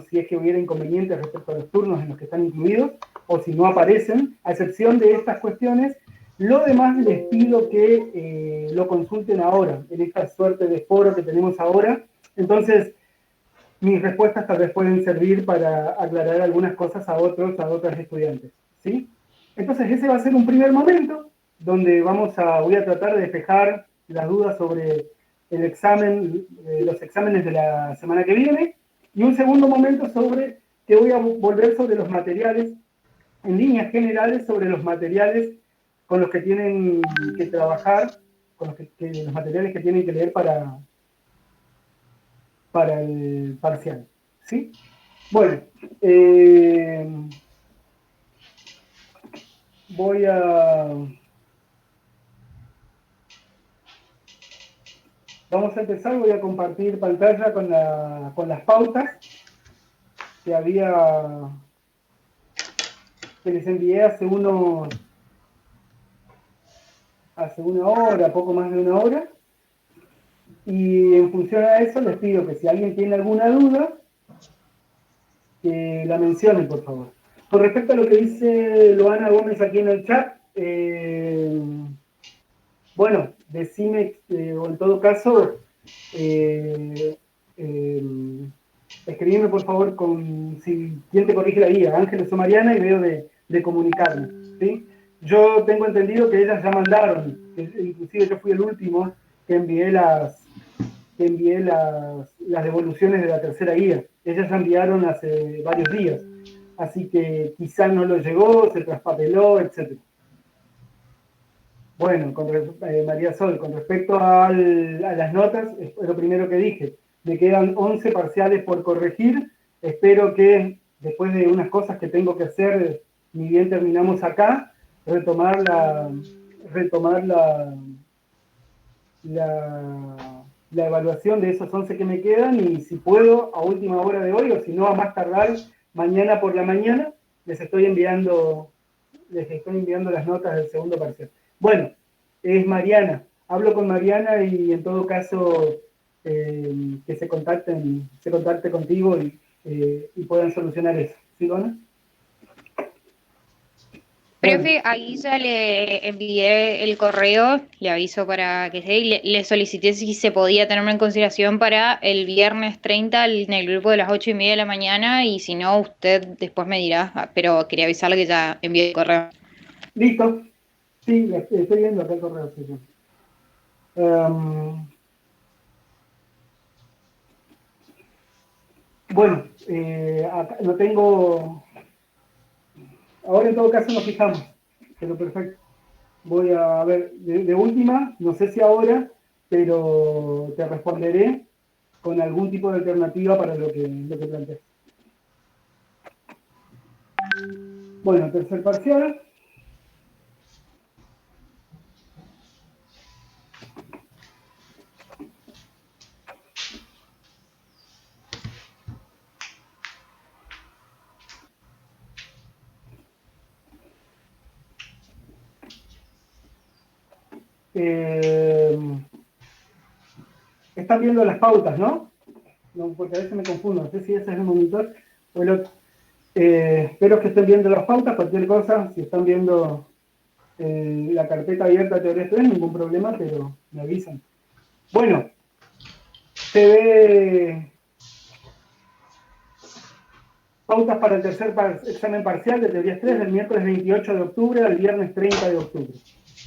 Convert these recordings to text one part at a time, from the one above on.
si es que hubiera inconvenientes respecto a los turnos en los que están incluidos, o si no aparecen, a excepción de estas cuestiones. Lo demás les pido que lo consulten ahora, en esta suerte de foro que tenemos ahora. Entonces, mis respuestas tal vez pueden servir para aclarar algunas cosas a otros estudiantes, ¿sí? Entonces, ese va a ser un primer momento donde voy a tratar de despejar las dudas sobre el examen, los exámenes de la semana que viene, y un segundo momento sobre que voy a volver sobre los materiales, en líneas generales, sobre los materiales con los que tienen que trabajar, con los materiales que tienen que leer para el parcial, ¿sí? Bueno, vamos a empezar, voy a compartir pantalla con las pautas que les envié hace una hora, poco más de una hora, y en función a eso les pido que si alguien tiene alguna duda, que la mencionen, por favor. Con respecto a lo que dice Loana Gómez aquí en el chat, bueno, decime, o en todo caso, escribime por favor quién te corrige la guía, Ángeles o Mariana, y veo de comunicarme, ¿sí? Yo tengo entendido que ellas ya mandaron, inclusive yo fui el último que envié las devoluciones de la tercera guía. Ellas ya enviaron hace varios días, así que quizás no lo llegó, se traspapeló, etc. Bueno, María Sol, con respecto a las notas, es lo primero que dije. Me quedan 11 parciales por corregir. Espero que después de unas cosas que tengo que hacer, ni bien terminamos acá, retomar la evaluación de esos 11 que me quedan, y si puedo, a última hora de hoy, o si no, a más tardar mañana por la mañana, les estoy enviando las notas del segundo parcial. Bueno, es Mariana. Hablo con Mariana y en todo caso que se contacte contigo y puedan solucionar eso. ¿Sí, Lona? Profe, Bueno, ahí ya le envié el correo, le aviso para que esté, y le solicité si se podía tenerme en consideración para el viernes 30 en el grupo de las 8:30 de la mañana, y si no, usted después me dirá, pero quería avisarle que ya envié el correo. listo. Sí, estoy viendo acá el correo. Sí, sí. Bueno, acá no tengo. Ahora en todo caso nos fijamos. Pero perfecto. Voy a ver, de última, no sé si ahora, pero te responderé con algún tipo de alternativa para lo que planteas. Bueno, tercer parcial. Están viendo las pautas, ¿no? No, porque a veces me confundo, no sé si ese es el monitor o el otro. Espero que estén viendo las pautas, cualquier cosa, si están viendo la carpeta abierta de teoría 3, ningún problema, pero me avisan. Bueno, se ve pautas para el tercer examen parcial de teorías 3 del miércoles 28 de octubre al viernes 30 de octubre.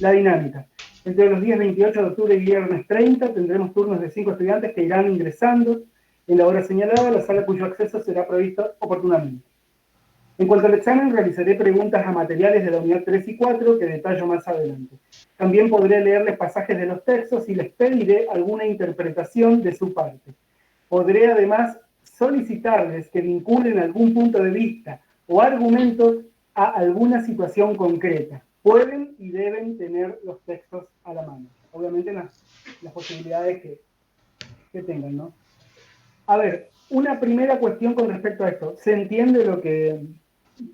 La dinámica. Entre los días 28 de octubre y viernes 30 tendremos turnos de 5 estudiantes que irán ingresando en la hora señalada a la sala cuyo acceso será previsto oportunamente. En cuanto al examen, realizaré preguntas a materiales de la unidad 3 y 4 que detallo más adelante. También podré leerles pasajes de los textos y les pediré alguna interpretación de su parte. Podré además solicitarles que vinculen algún punto de vista o argumentos a alguna situación concreta. Pueden y deben tener los textos a la mano. Obviamente las posibilidades que tengan, ¿no? A ver, una primera cuestión con respecto a esto. ¿Se entiende lo que...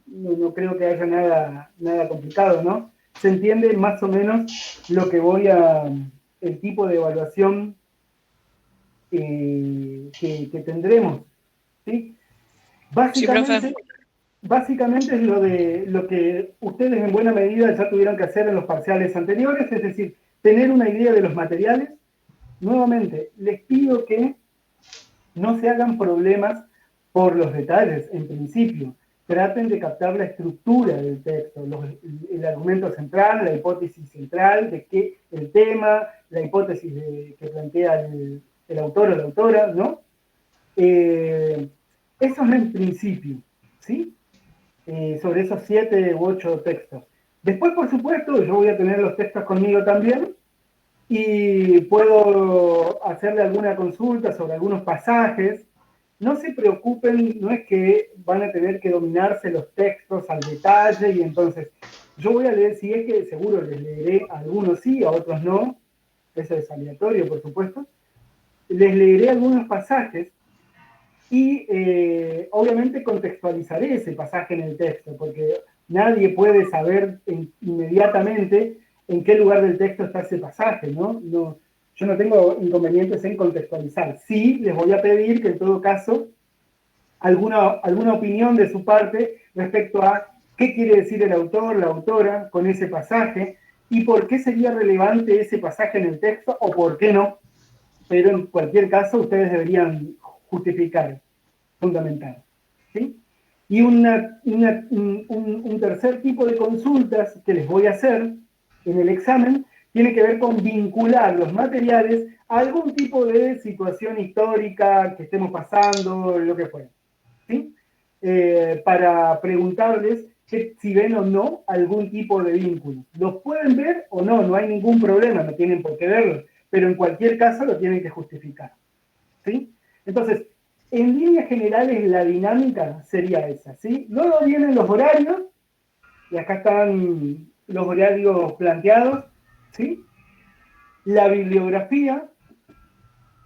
No creo que haya nada complicado, ¿no? Se entiende más o menos lo que el tipo de evaluación que tendremos, ¿sí? Sí, profe. Básicamente es lo que ustedes en buena medida ya tuvieron que hacer en los parciales anteriores, es decir, tener una idea de los materiales. Nuevamente, les pido que no se hagan problemas por los detalles en principio. Traten de captar la estructura del texto, el argumento central, la hipótesis central, de qué el tema, la hipótesis que plantea el autor o la autora, ¿no? Eso es en principio, ¿sí? Sobre esos 7 u 8 textos. Después, por supuesto, yo voy a tener los textos conmigo también y puedo hacerle alguna consulta sobre algunos pasajes. No se preocupen, no es que van a tener que dominarse los textos al detalle y entonces yo voy a leer, si es que seguro les leeré a algunos sí, a otros no, eso es aleatorio, por supuesto, les leeré algunos pasajes y obviamente contextualizaré ese pasaje en el texto, porque nadie puede saber inmediatamente en qué lugar del texto está ese pasaje, ¿no? Yo no tengo inconvenientes en contextualizar. Sí, les voy a pedir que en todo caso alguna opinión de su parte respecto a qué quiere decir el autor, la autora con ese pasaje y por qué sería relevante ese pasaje en el texto o por qué no. Pero en cualquier caso ustedes deberían justificar, fundamental. ¿Sí? Y un tercer tipo de consultas que les voy a hacer en el examen tiene que ver con vincular los materiales a algún tipo de situación histórica que estemos pasando, lo que fuera. ¿Sí? Para preguntarles si ven o no algún tipo de vínculo. ¿Los pueden ver o no? No hay ningún problema, no tienen por qué verlo, pero en cualquier caso lo tienen que justificar. ¿Sí? Entonces, en líneas generales la dinámica sería esa, ¿sí? Luego vienen los horarios, y acá están los horarios planteados, ¿sí? La bibliografía,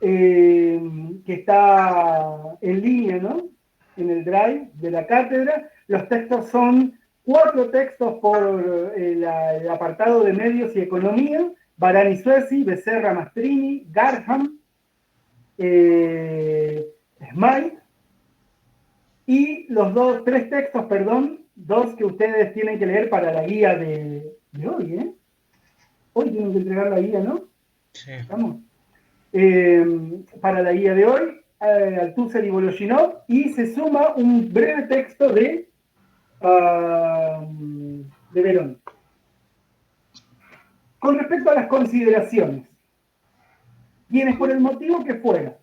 que está en línea, ¿no? En el drive de la cátedra. Los textos son 4 textos por el apartado de medios y economía: Barani Suesi, Becerra Mastrini, Garham, Smite, y los 3 textos, perdón, 2 que ustedes tienen que leer para la guía de hoy, ¿eh? Hoy tienen que entregar la guía, ¿no? Sí. ¿Estamos? Para la guía de hoy, Althusser y Voloshinov, y se suma un breve texto de Verón. Con respecto a las consideraciones, quienes por el motivo que fuera,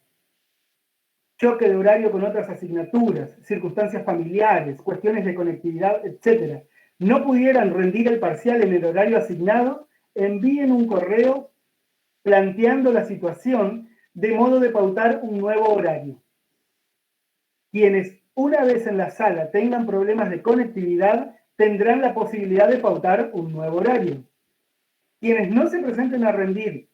choque de horario con otras asignaturas, circunstancias familiares, cuestiones de conectividad, etc., no pudieran rendir el parcial en el horario asignado, envíen un correo planteando la situación de modo de pautar un nuevo horario. Quienes una vez en la sala tengan problemas de conectividad tendrán la posibilidad de pautar un nuevo horario. Quienes no se presenten a rendir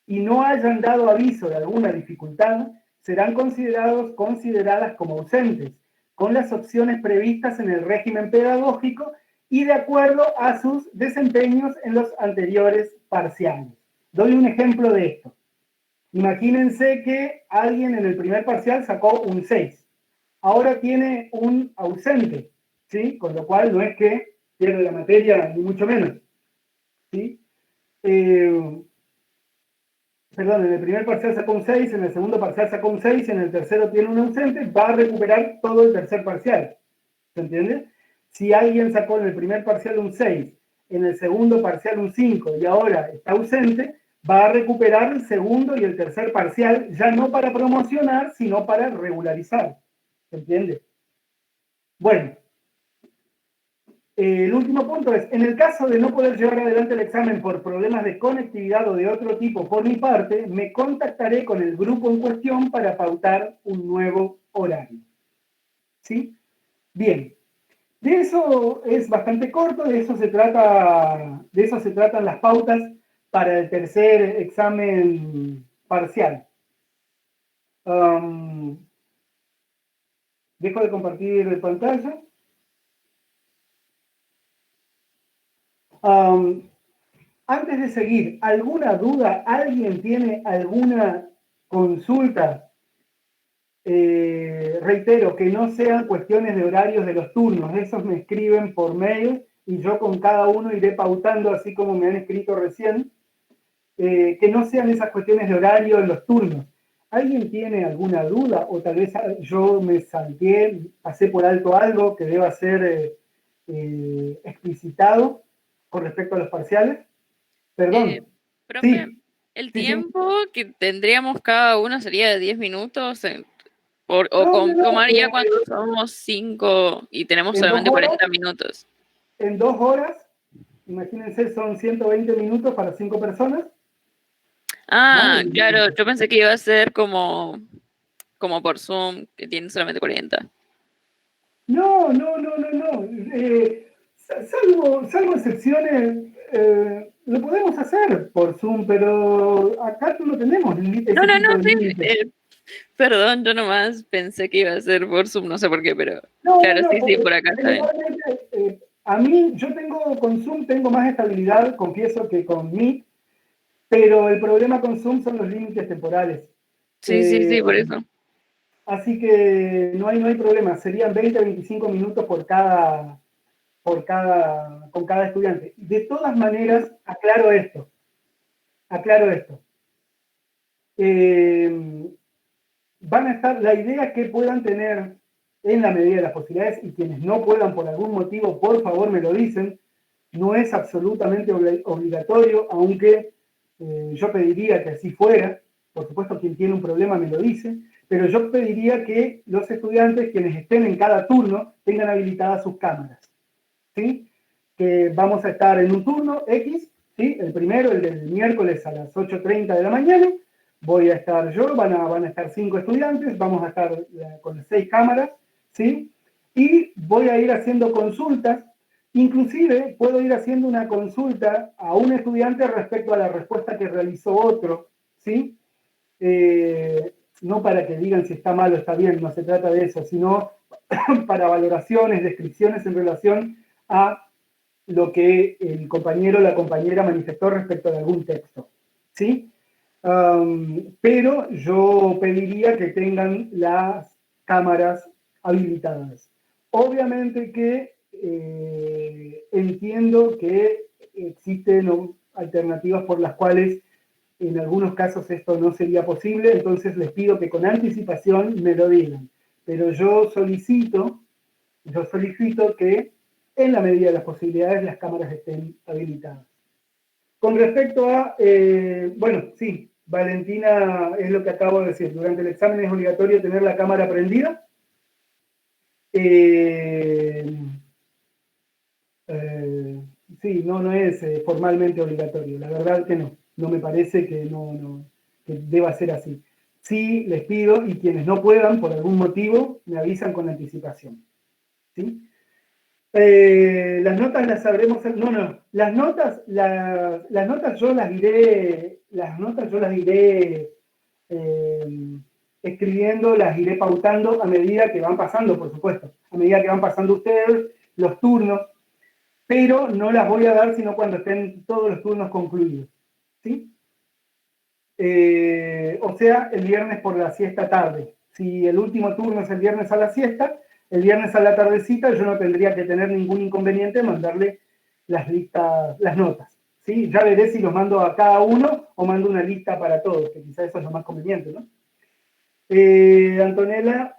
y no hayan dado aviso de alguna dificultad serán consideradas como ausentes, con las opciones previstas en el régimen pedagógico y de acuerdo a sus desempeños en los anteriores parciales. Doy un ejemplo de esto. Imagínense que alguien en el primer parcial sacó un 6. Ahora tiene un ausente, ¿sí? Con lo cual no es que pierde la materia, ni mucho menos, ¿sí? Perdón, en el primer parcial sacó un 6, en el segundo parcial sacó un 6, en el tercero tiene un ausente, va a recuperar todo el tercer parcial. ¿Se entiende? Si alguien sacó en el primer parcial un 6, en el segundo parcial un 5 y ahora está ausente, va a recuperar el segundo y el tercer parcial, ya no para promocionar, sino para regularizar. ¿Se entiende? Bueno, el último punto es, en el caso de no poder llevar adelante el examen por problemas de conectividad o de otro tipo por mi parte, me contactaré con el grupo en cuestión para pautar un nuevo horario. ¿Sí? Bien. De eso es bastante corto, de eso se tratan las pautas para el tercer examen parcial. Dejo de compartir pantalla. Antes de seguir, ¿alguna duda? ¿Alguien tiene alguna consulta reitero, que no sean cuestiones de horarios de los turnos, esos me escriben por mail y yo con cada uno iré pautando, así como me han escrito recién, que no sean esas cuestiones de horario en los turnos. ¿Alguien tiene alguna duda? O tal vez yo me salté, pasé por alto algo que deba ser explicitado con respecto a los parciales. Perdón. Profe, Sí, el sí, sí. tiempo que tendríamos cada uno sería de 10 minutos, No, no, no. tomaría cuando somos 5 y tenemos En dos solamente horas, 40 minutos. en 2 horas, imagínense, son 120 minutos para 5 personas. Más Ah, de 10 claro, minutos. yo pensé que iba a ser como por Zoom, que tiene solamente 40. No, no, no, no, no. Salvo excepciones, lo podemos hacer por Zoom, pero acá no tenemos No, ese no, no, tipo de sí, límites. perdón, yo nomás pensé que iba a ser por Zoom, no sé por qué, pero No, no, claro, no, sí, sí, porque por acá está bien. generalmente a mí, yo tengo con Zoom, tengo más estabilidad, confieso que con Meet, pero el problema con Zoom son los límites temporales. Sí, sí, Eh, sí, por eso. Así que no hay problema, serían 20 25 minutos con cada estudiante. De todas maneras, aclaro esto. Van a estar, la idea que puedan tener en la medida de las posibilidades, y quienes no puedan por algún motivo, por favor me lo dicen, no es absolutamente obligatorio, aunque yo pediría que así fuera, por supuesto quien tiene un problema me lo dice, pero yo pediría que los estudiantes, quienes estén en cada turno, tengan habilitadas sus cámaras, ¿sí? Que vamos a estar en un turno X, ¿sí? El primero, el del miércoles a las 8:30 de la mañana, voy a estar yo, van a estar 5 estudiantes, vamos a estar con 6 cámaras, ¿sí? Y voy a ir haciendo consultas, inclusive puedo ir haciendo una consulta a un estudiante respecto a la respuesta que realizó otro, ¿sí? No para que digan si está mal o está bien, no se trata de eso, sino para valoraciones, descripciones en relación a lo que el compañero o la compañera manifestó respecto de algún texto, ¿sí? Pero yo pediría que tengan las cámaras habilitadas. Obviamente que entiendo que existen alternativas por las cuales en algunos casos esto no sería posible, entonces les pido que con anticipación me lo digan. Pero yo solicito que en la medida de las posibilidades las cámaras estén habilitadas. Con respecto a, bueno, sí, Valentina, es lo que acabo de decir, durante el examen es obligatorio tener la cámara prendida. Sí, no es formalmente obligatorio, la verdad que no me parece que que deba ser así. Sí, les pido, y quienes no puedan, por algún motivo, me avisan con anticipación, ¿sí? Las notas las sabremos, no, las notas yo las iré escribiendo, las iré pautando a medida que van pasando, por supuesto, a medida que van pasando ustedes los turnos, pero no las voy a dar sino cuando estén todos los turnos concluidos, ¿sí? O sea, el viernes por la siesta tarde. Si el último turno es el viernes a la siesta, el viernes a la tardecita yo no tendría que tener ningún inconveniente en mandarle las listas, las notas, ¿sí? Ya veré si los mando a cada uno o mando una lista para todos, que quizás eso es lo más conveniente, ¿no? Antonella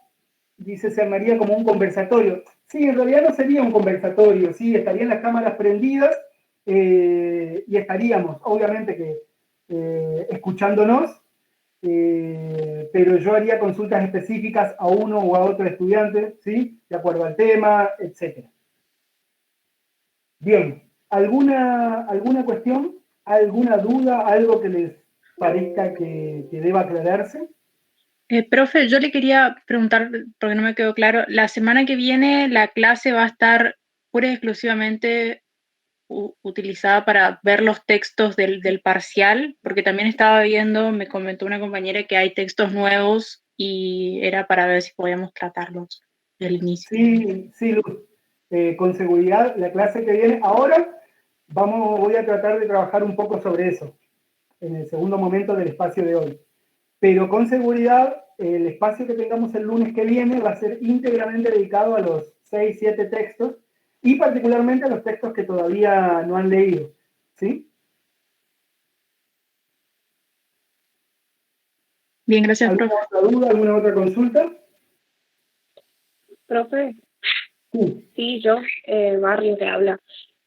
dice, se armaría como un conversatorio. Sí, en realidad no sería un conversatorio, sí, estarían las cámaras prendidas y estaríamos, obviamente que escuchándonos, pero yo haría consultas específicas a uno o a otro estudiante, ¿sí? De acuerdo al tema, etc. Bien, ¿alguna cuestión? ¿Alguna duda? ¿Algo que les parezca que deba aclararse? Profe, yo le quería preguntar, porque no me quedó claro, la semana que viene la clase va a estar pura y exclusivamente utilizada para ver los textos del parcial, porque también estaba viendo, me comentó una compañera que hay textos nuevos y era para ver si podíamos tratarlos del inicio. Sí, sí, Luz. Con seguridad, la clase que viene. Ahora voy a tratar de trabajar un poco sobre eso, en el segundo momento del espacio de hoy. Pero con seguridad, el espacio que tengamos el lunes que viene va a ser íntegramente dedicado a los 6, 7 textos, y particularmente a los textos que todavía no han leído, ¿sí? Bien, gracias, ¿Alguna profe. otra duda, alguna otra consulta? Profe, Sí. sí, yo, Barrio te habla.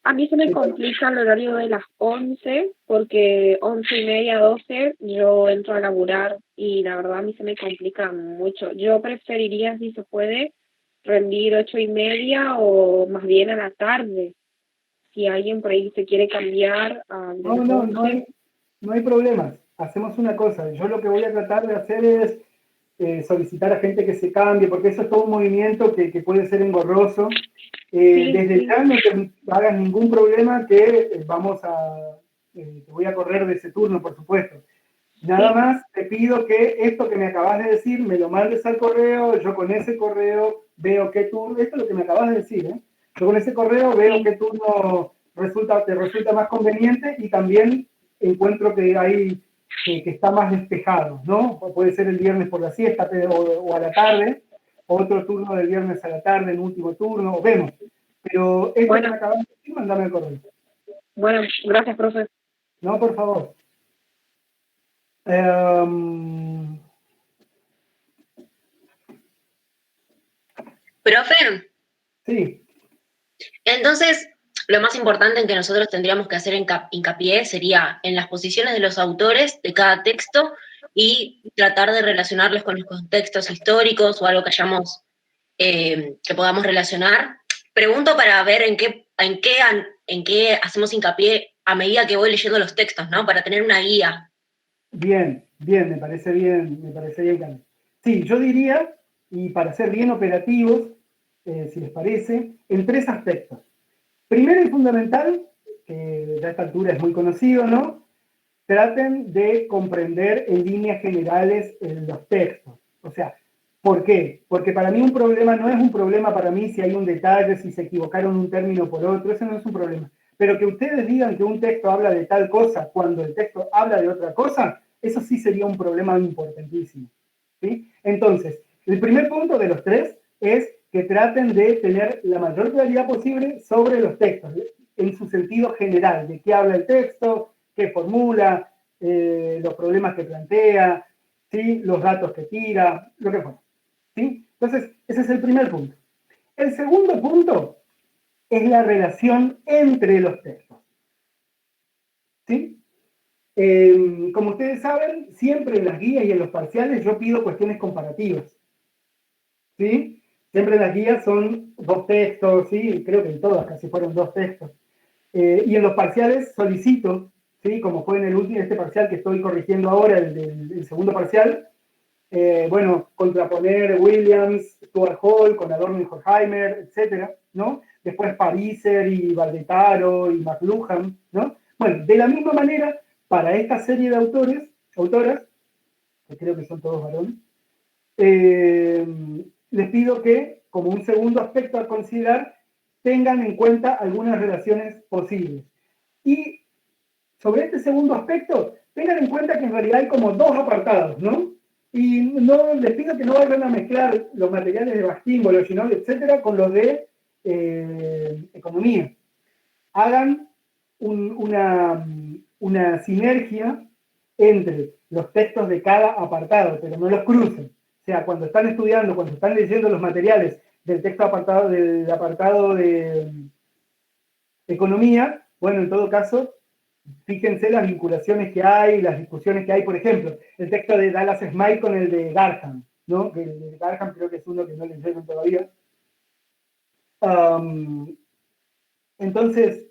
A mí se me complica el horario de las 11, porque 11:30, 12, yo entro a laburar y la verdad a mí se me complica mucho. Yo preferiría, si se puede, rendir 8:30 o más bien a la tarde. Si alguien por ahí se quiere cambiar a No, las no, 11. no hay problemas. Hacemos una cosa. Yo lo que voy a tratar de hacer es solicitar a gente que se cambie, porque eso es todo un movimiento que puede ser engorroso. Desde Sí. ya no te hagas ningún problema que te voy a correr de ese turno, por supuesto. Nada Sí. más te pido que esto que me acabas de decir me lo mandes al correo, yo con ese correo veo qué turno, esto es lo que me acabas de decir, ¿eh? Yo con ese correo veo Sí. qué turno te resulta más conveniente, y también encuentro que hay que está más despejado, ¿no? Puede ser el viernes por la siesta o a la tarde, otro turno del viernes a la tarde, en último turno, vemos. Pero esto que Bueno. me acabas de decir, mandame el correo. Bueno, gracias, profe. No, por favor. Profe, Sí. entonces lo más importante en que nosotros tendríamos que hacer hincapié sería en las posiciones de los autores de cada texto y tratar de relacionarlos con los contextos históricos o algo que que podamos relacionar. Pregunto para ver en qué hacemos hincapié a medida que voy leyendo los textos, ¿no? Para tener una guía. Bien, me parece bien, Carmen. Sí, yo diría, y para ser bien operativos, si les parece, en 3 aspectos. Primero y fundamental, que ya a esta altura es muy conocido, ¿no? Traten de comprender en líneas generales los textos. O sea, ¿por qué? Porque para mí un problema no es un problema para mí si hay un detalle, si se equivocaron un término por otro, eso no es un problema. Pero que ustedes digan que un texto habla de tal cosa cuando el texto habla de otra cosa, eso sí sería un problema importantísimo, ¿sí? Entonces, el primer punto de los 3 es que traten de tener la mayor claridad posible sobre los textos, en su sentido general, de qué habla el texto, qué formula, los problemas que plantea, ¿sí? Los datos que tira, lo que fuera, ¿sí? Entonces, ese es el primer punto. El segundo punto es la relación entre los textos, ¿sí? Como ustedes saben, siempre en las guías y en los parciales yo pido cuestiones comparativas, ¿sí? Siempre en las guías son 2 textos, ¿sí? Creo que en todas casi fueron 2 textos. Y en los parciales solicito, ¿sí? Como fue en este parcial que estoy corrigiendo ahora, el segundo parcial, bueno, contraponer Williams, Stuart Hall con Adorno y Horkheimer, etcétera, ¿no? Después Pariser y Baldetaro y McLuhan, ¿no? Bueno, de la misma manera, para esta serie de autoras, que creo que son todos varones, les pido que, como un segundo aspecto a considerar, tengan en cuenta algunas relaciones posibles. Y sobre este segundo aspecto, tengan en cuenta que en realidad hay como 2 apartados, ¿no? Y no les pido que no vayan a mezclar los materiales de Bakhtin, Voloshinov, etcétera, con los de economía. Hagan una sinergia entre los textos de cada apartado, pero no los crucen. O sea, cuando están estudiando, cuando están leyendo los materiales del del apartado de economía, bueno, en todo caso, fíjense las vinculaciones que hay, las discusiones que hay. Por ejemplo, el texto de Dallas Smythe con el de Garham, ¿no? Que el de Garham creo que es uno que no leyeron todavía. Entonces,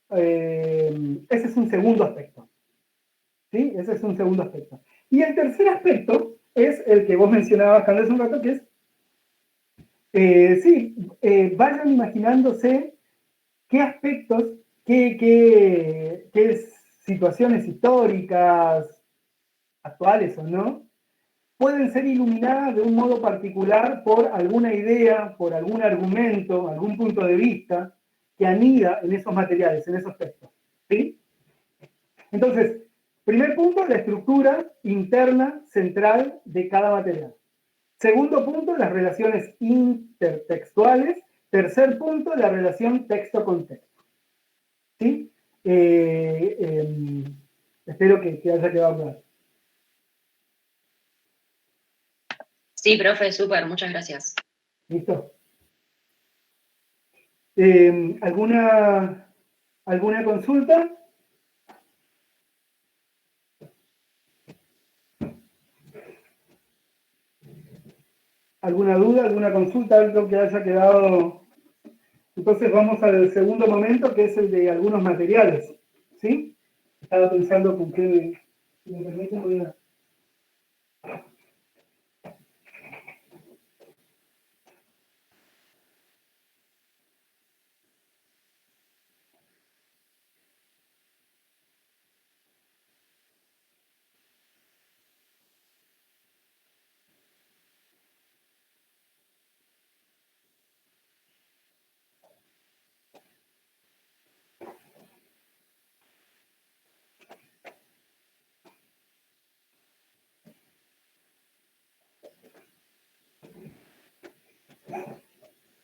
ese es un segundo aspecto, ¿sí? Ese es un segundo aspecto. Y el tercer aspecto es el que vos mencionabas, Candace, un rato, que es, vayan imaginándose qué aspectos, qué situaciones históricas, actuales o no, pueden ser iluminadas de un modo particular por alguna idea, por algún argumento, algún punto de vista que anida en esos materiales, en esos textos, ¿sí? Entonces, primer punto, la estructura interna central de cada material. Segundo punto, las relaciones intertextuales. Tercer punto, la relación texto con texto. ¿Sí? Espero que haya quedado claro. Sí, profe, súper, muchas gracias. ¿Listo? ¿Alguna consulta? ¿Alguna duda, alguna consulta, algo que haya quedado? Entonces vamos al segundo momento, que es el de algunos materiales. ¿Sí? Estaba pensando con qué, si me permiten, voy a...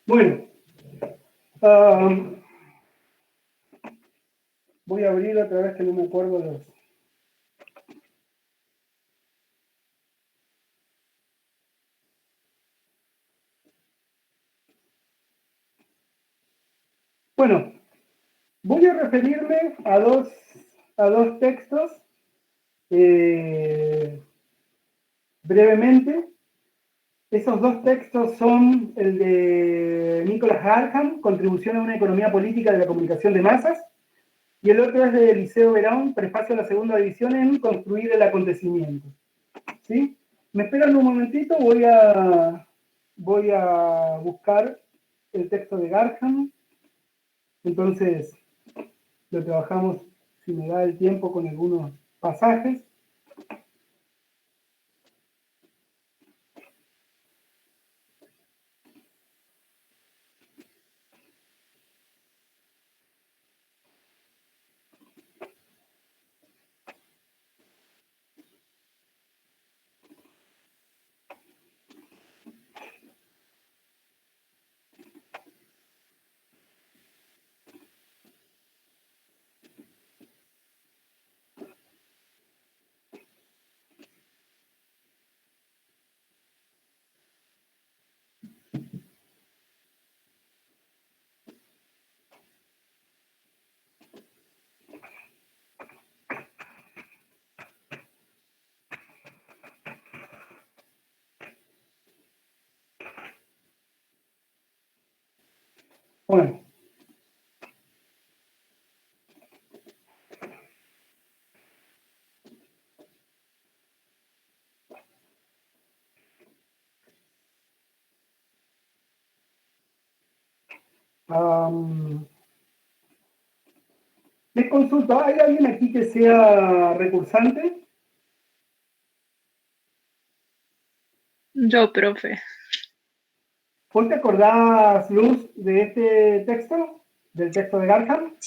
Bueno, voy a abrir otra vez que no me acuerdo los... Bueno, voy a referirme a dos textos brevemente. Esos dos textos son el de Nicholas Garham, Contribución a una economía política de la comunicación de masas, y el otro es de Eliseo Verón, Prefacio a la segunda edición en Construir el acontecimiento. ¿Sí? Me esperan un momentito, voy a buscar el texto de Garham. Entonces, lo trabajamos, si me da el tiempo, con algunos pasajes. Bueno. Les consulto, ¿hay alguien aquí que sea recursante? Yo, profe. ¿Vos te acordás, Luz, de este texto? ¿Del texto de Garham?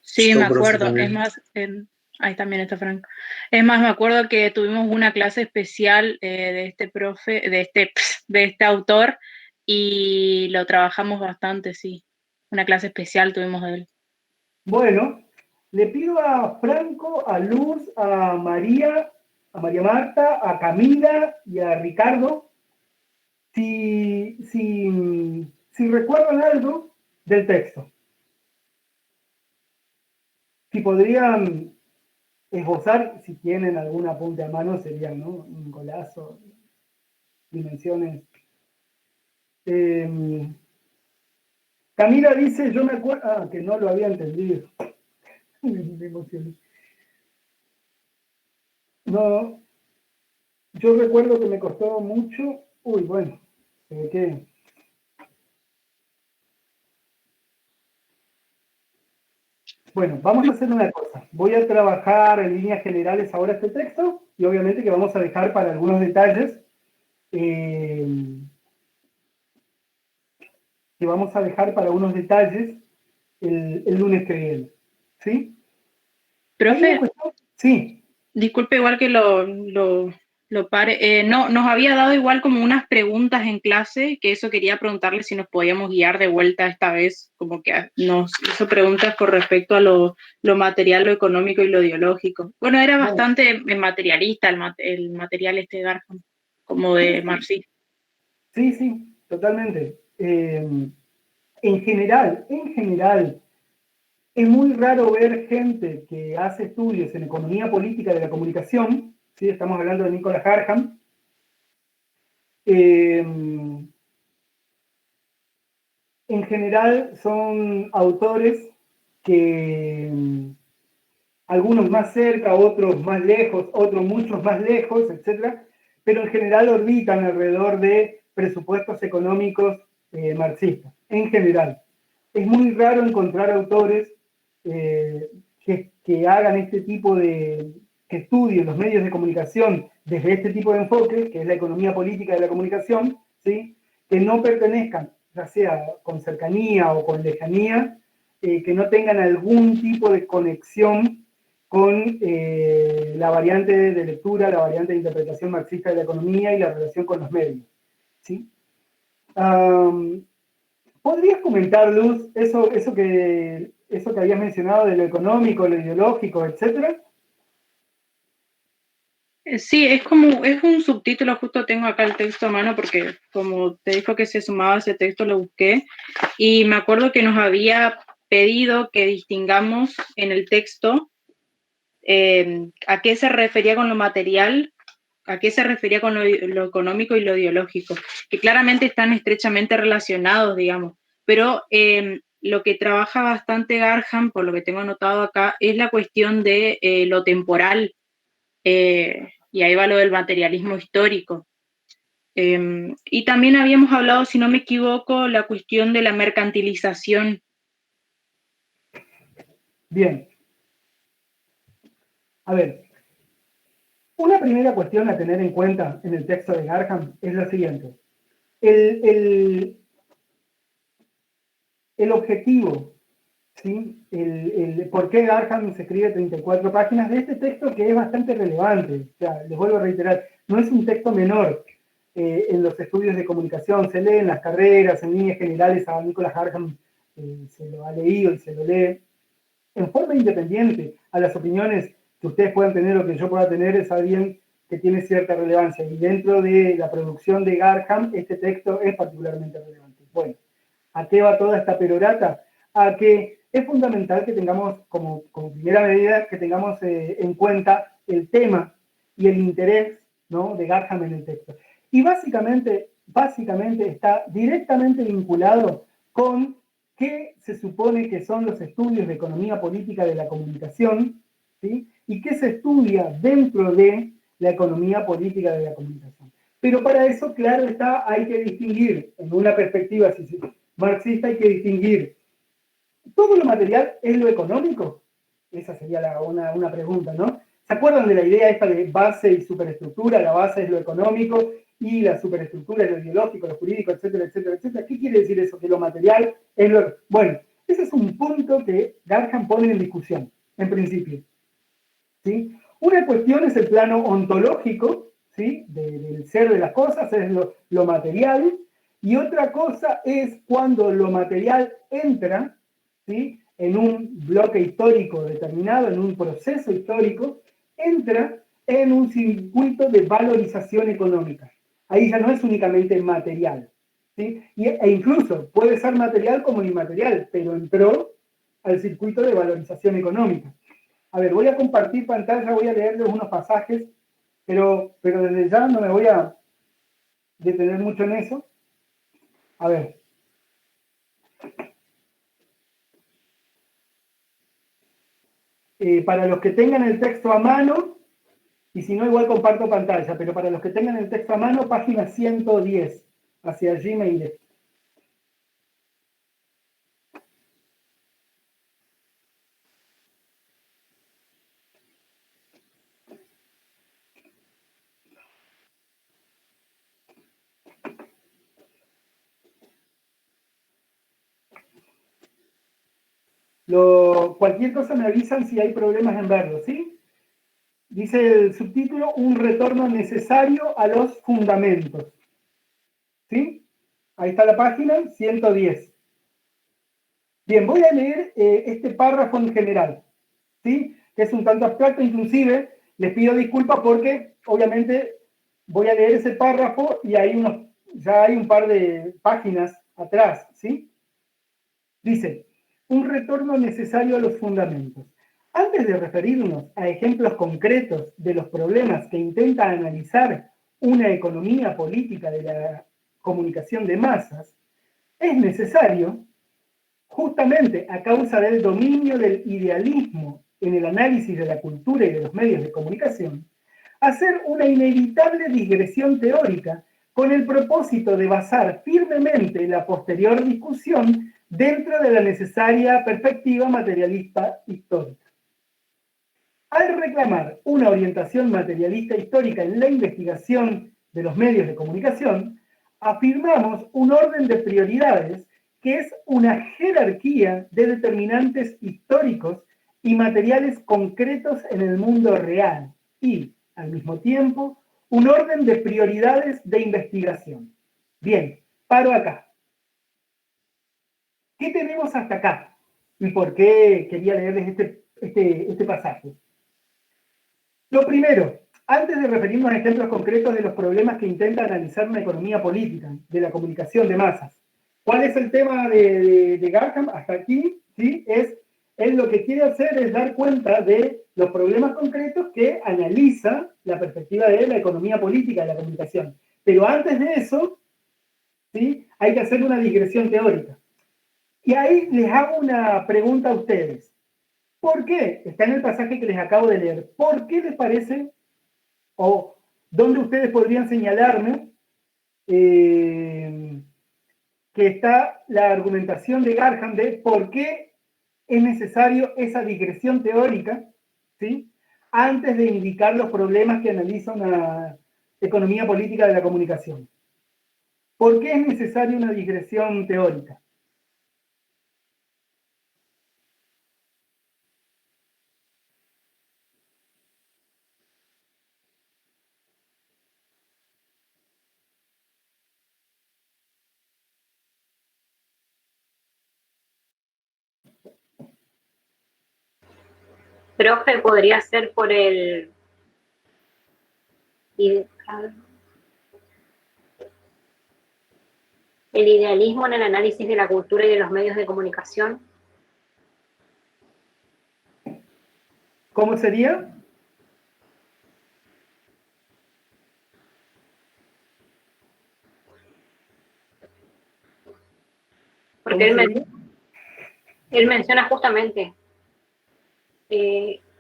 Sí, Yo, me profe, acuerdo. también. Es más, ahí también está Franco. Es más, me acuerdo que tuvimos una clase especial de este profe, de este autor, y lo trabajamos bastante, sí. Una clase especial tuvimos de él. Bueno, le pido a Franco, a Luz, a María Marta, a Camila y a Ricardo, si recuerdan algo del texto. Si podrían esbozar, si tienen algún apunte a mano, serían, ¿no? Un golazo, dimensiones. Camila dice, yo me acuerdo, que no lo había entendido. Me emocioné. No, yo recuerdo que me costó mucho. Uy, bueno, ¿qué? Bueno, vamos a hacer una cosa. Voy a trabajar en líneas generales ahora este texto y obviamente que vamos a dejar para algunos detalles que vamos a dejar para unos detalles el lunes que viene. ¿Sí? Profe, Sí. disculpe igual que lo No, nos había dado igual como unas preguntas en clase, que eso quería preguntarle si nos podíamos guiar de vuelta esta vez, como que nos hizo preguntas con respecto a lo material, lo económico y lo ideológico. Bueno, era Bueno, bastante materialista el material este de Garham, como de marxista. sí, sí, totalmente. En general, es muy raro ver gente que hace estudios en economía política de la comunicación, ¿sí? Estamos hablando de Nicholas Garham. En general son autores que algunos más cerca, otros más lejos, otros muchos más lejos, etcétera, pero en general orbitan alrededor de presupuestos económicos marxistas, en general. Es muy raro encontrar autores que hagan este tipo que estudien los medios de comunicación desde este tipo de enfoque, que es la economía política de la comunicación, ¿sí? Que no pertenezcan, ya sea con cercanía o con lejanía, que no tengan algún tipo de conexión con la variante de lectura, la variante de interpretación marxista de la economía y la relación con los medios, ¿sí? ¿Podrías comentar, Luz, eso que habías mencionado de lo económico, lo ideológico, etcétera? Sí, es un subtítulo, justo tengo acá el texto a mano porque como te dijo que se sumaba ese texto, lo busqué y me acuerdo que nos había pedido que distingamos en el texto a qué se refería con lo material, a qué se refería con lo económico y lo ideológico, que claramente están estrechamente relacionados, digamos, pero lo que trabaja bastante Garham, por lo que tengo anotado acá, es la cuestión de lo temporal, y ahí va lo del materialismo histórico. Y también habíamos hablado, si no me equivoco, la cuestión de la mercantilización. Bien. A ver, una primera cuestión a tener en cuenta en el texto de Garham es lo siguiente. El objetivo, ¿sí? ¿Por qué Garham se escribe 34 páginas de este texto que es bastante relevante? O sea, les vuelvo a reiterar, no es un texto menor en los estudios de comunicación, se lee en las carreras, en líneas generales a Nicholas Garham se lo ha leído y se lo lee en forma independiente a las opiniones que ustedes puedan tener o que yo pueda tener, es alguien que tiene cierta relevancia. Y dentro de la producción de Garham, este texto es particularmente relevante. Bueno, ¿a qué va toda esta perorata? A que es fundamental que tengamos, como primera medida, que tengamos en cuenta el tema y el interés, ¿no?, de Garham en el texto. Y básicamente está directamente vinculado con qué se supone que son los estudios de economía política de la comunicación, ¿sí? Y qué se estudia dentro de la economía política de la comunicación. Pero para eso, claro está, hay que distinguir, en una perspectiva marxista, hay que distinguir, ¿todo lo material es lo económico? Esa sería una pregunta, ¿no? ¿Se acuerdan de la idea esta de base y superestructura? La base es lo económico y la superestructura es lo ideológico, lo jurídico, etcétera, etcétera, etcétera. ¿Qué quiere decir eso? Que lo material es lo... Bueno, ese es un punto que Garham pone en discusión, en principio, ¿sí? Una cuestión es el plano ontológico, ¿sí?, del ser de las cosas, es lo material, y otra cosa es cuando lo material entra, ¿sí?, en un bloque histórico determinado, en un proceso histórico, entra en un circuito de valorización económica. Ahí ya no es únicamente material, ¿sí? E incluso puede ser material como inmaterial, pero entró al circuito de valorización económica. A ver, voy a compartir pantalla, voy a leerles unos pasajes, pero desde ya no me voy a detener mucho en eso. A ver. Para los que tengan el texto a mano, y si no, igual comparto pantalla, pero para los que tengan el texto a mano, página 110, hacia allí me iré. Cualquier cosa me avisan si hay problemas en verlo, ¿sí? Dice el subtítulo, un retorno necesario a los fundamentos. ¿Sí? Ahí está la página 110. Bien, voy a leer este párrafo en general, ¿sí? Que es un tanto abstracto, inclusive les pido disculpas porque obviamente voy a leer ese párrafo y ya hay un par de páginas atrás, ¿sí? Dice, un retorno necesario a los fundamentos. Antes de referirnos a ejemplos concretos de los problemas que intenta analizar una economía política de la comunicación de masas, es necesario, justamente a causa del dominio del idealismo en el análisis de la cultura y de los medios de comunicación, hacer una inevitable digresión teórica con el propósito de basar firmemente la posterior discusión dentro de la necesaria perspectiva materialista histórica. Al reclamar una orientación materialista histórica en la investigación de los medios de comunicación, afirmamos un orden de prioridades que es una jerarquía de determinantes históricos y materiales concretos en el mundo real y, al mismo tiempo, un orden de prioridades de investigación. Bien, paro acá. ¿Qué tenemos hasta acá? ¿Y por qué quería leerles este pasaje? Lo primero, antes de referirnos a ejemplos concretos de los problemas que intenta analizar una economía política, de la comunicación de masas, ¿cuál es el tema de Garham hasta aquí? ¿Sí? Él lo que quiere hacer es dar cuenta de los problemas concretos que analiza la perspectiva de la economía política de la comunicación. Pero antes de eso, ¿sí? Hay que hacer una digresión teórica. Y ahí les hago una pregunta a ustedes. ¿Por qué? Está en el pasaje que les acabo de leer. ¿Por qué les parece, o dónde ustedes podrían señalarme que está la argumentación de Garham de por qué es necesario esa digresión teórica, ¿sí? Antes de indicar los problemas que analiza una economía política de la comunicación? ¿Por qué es necesaria una digresión teórica? Profe, podría ser por el idealismo en el análisis de la cultura y de los medios de comunicación. ¿Cómo sería? Porque él menciona justamente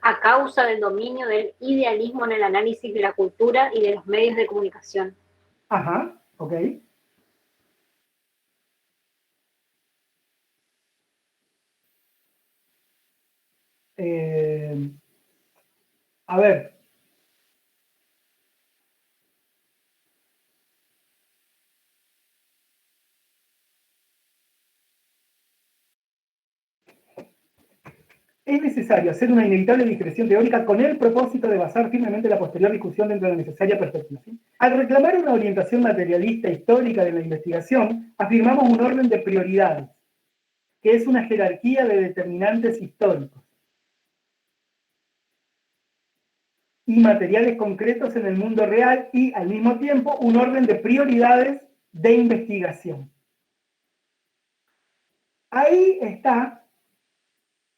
a causa del dominio del idealismo en el análisis de la cultura y de los medios de comunicación. Ajá, ok. A ver. Es necesario hacer una inevitable digresión teórica con el propósito de basar firmemente la posterior discusión dentro de la necesaria perspectiva, ¿sí? Al reclamar una orientación materialista histórica de la investigación, afirmamos un orden de prioridades, que es una jerarquía de determinantes históricos y materiales concretos en el mundo real y, al mismo tiempo, un orden de prioridades de investigación. Ahí está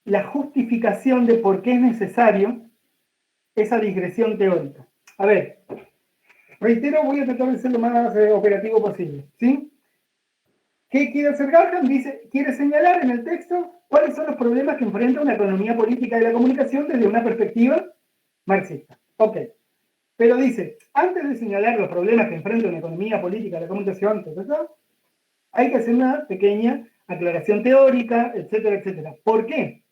la justificación de por qué es necesario esa digresión teórica. A ver, reitero, voy a tratar de ser lo más operativo posible, ¿sí? ¿Qué quiere hacer Garham? Dice, quiere señalar en el texto cuáles son los problemas que enfrenta una economía política de la comunicación desde una perspectiva marxista. Ok. Pero dice, antes de señalar los problemas que enfrenta una economía política de la comunicación, hay que hacer una pequeña aclaración teórica, etcétera, etcétera. ¿Por qué?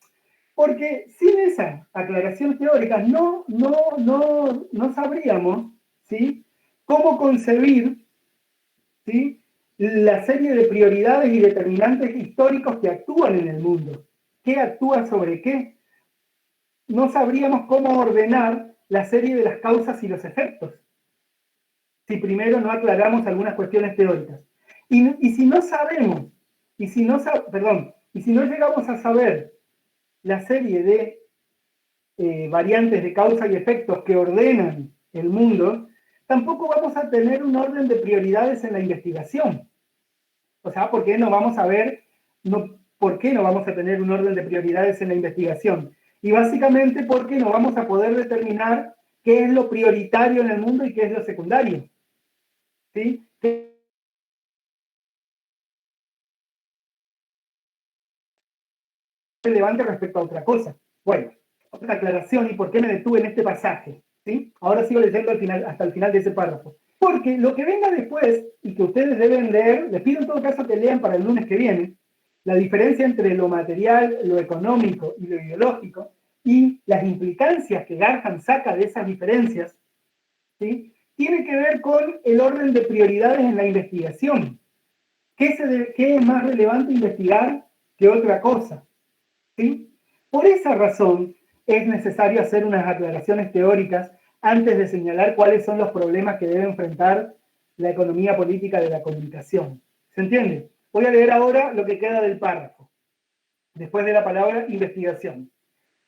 Porque sin esa aclaración teórica no sabríamos, ¿sí?, cómo concebir, ¿sí?, la serie de prioridades y determinantes históricos que actúan en el mundo. ¿Qué actúa sobre qué? No sabríamos cómo ordenar la serie de las causas y los efectos, si primero no aclaramos algunas cuestiones teóricas. Y si no sabemos, y si no llegamos a saber la serie de variantes de causa y efectos que ordenan el mundo, tampoco vamos a tener un orden de prioridades en la investigación. O sea, ¿por qué no vamos a ver, por qué no vamos a tener un orden de prioridades en la investigación? Y básicamente porque no vamos a poder determinar qué es lo prioritario en el mundo y qué es lo secundario. ¿Sí? Relevante respecto a otra cosa. Bueno, otra aclaración y por qué me detuve en este pasaje. ¿Sí? Ahora sigo leyendo hasta el final de ese párrafo. Porque lo que venga después, y que ustedes deben leer, les pido en todo caso que lean para el lunes que viene, la diferencia entre lo material, lo económico y lo ideológico, y las implicancias que Garham saca de esas diferencias, ¿sí? Tiene que ver con el orden de prioridades en la investigación. ¿Qué es más relevante investigar que otra cosa? ¿Sí? Por esa razón es necesario hacer unas aclaraciones teóricas antes de señalar cuáles son los problemas que debe enfrentar la economía política de la comunicación. ¿Se entiende? Voy a leer ahora lo que queda del párrafo, después de la palabra investigación.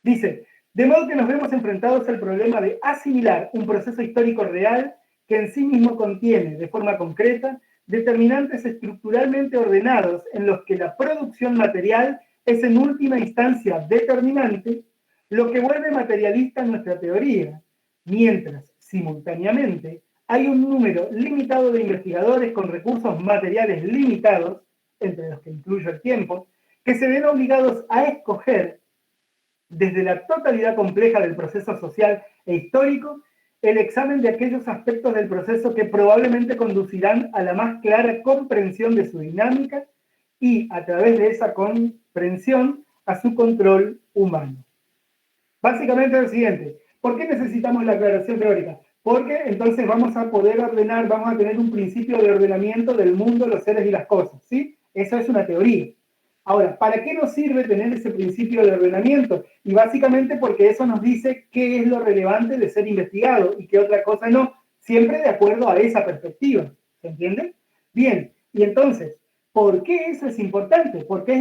Dice, de modo que nos vemos enfrentados al problema de asimilar un proceso histórico real que en sí mismo contiene, de forma concreta, determinantes estructuralmente ordenados en los que la producción material es en última instancia determinante, lo que vuelve materialista nuestra teoría, mientras, simultáneamente, hay un número limitado de investigadores con recursos materiales limitados, entre los que incluyo el tiempo, que se ven obligados a escoger, desde la totalidad compleja del proceso social e histórico, el examen de aquellos aspectos del proceso que probablemente conducirán a la más clara comprensión de su dinámica y, a través de esa comprensión, a su control humano. Básicamente es lo siguiente. ¿Por qué necesitamos la aclaración teórica? Porque entonces vamos a poder ordenar, vamos a tener un principio de ordenamiento del mundo, los seres y las cosas, ¿sí? Eso es una teoría. Ahora, ¿para qué nos sirve tener ese principio de ordenamiento? Y básicamente porque eso nos dice qué es lo relevante de ser investigado y qué otra cosa no, siempre de acuerdo a esa perspectiva. ¿Se entiende? Bien, y entonces, ¿por qué eso es importante? ¿Por qué es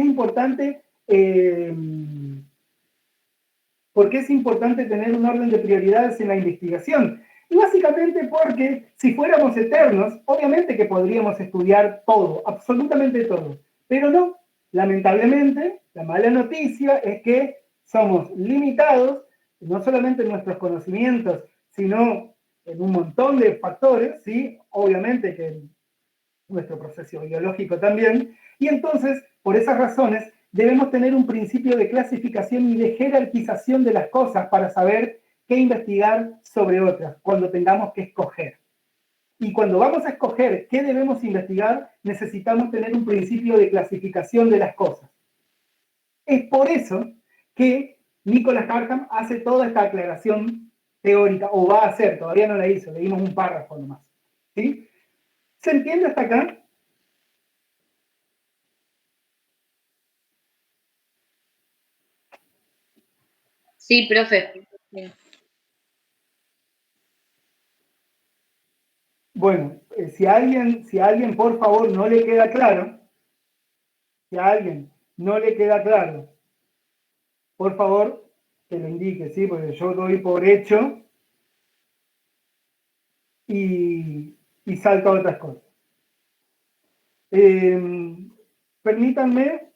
importante tener un orden de prioridades en la investigación? Y básicamente porque si fuéramos eternos, obviamente que podríamos estudiar todo, absolutamente todo, pero no. Lamentablemente, la mala noticia es que somos limitados, no solamente en nuestros conocimientos, sino en un montón de factores, ¿sí? Obviamente que en nuestro proceso biológico también, y entonces, por esas razones, debemos tener un principio de clasificación y de jerarquización de las cosas para saber qué investigar sobre otras, cuando tengamos que escoger. Y cuando vamos a escoger qué debemos investigar, necesitamos tener un principio de clasificación de las cosas. Es por eso que Nicholas Garham hace toda esta aclaración teórica, o va a hacer, todavía no la hizo, leímos un párrafo nomás. ¿Sí? ¿Se entiende hasta acá? Sí, profe. Bueno, si a alguien por favor no le queda claro, si a alguien no le queda claro, por favor que lo indique, ¿sí? Porque yo doy por hecho y salto a otras cosas. Permítanme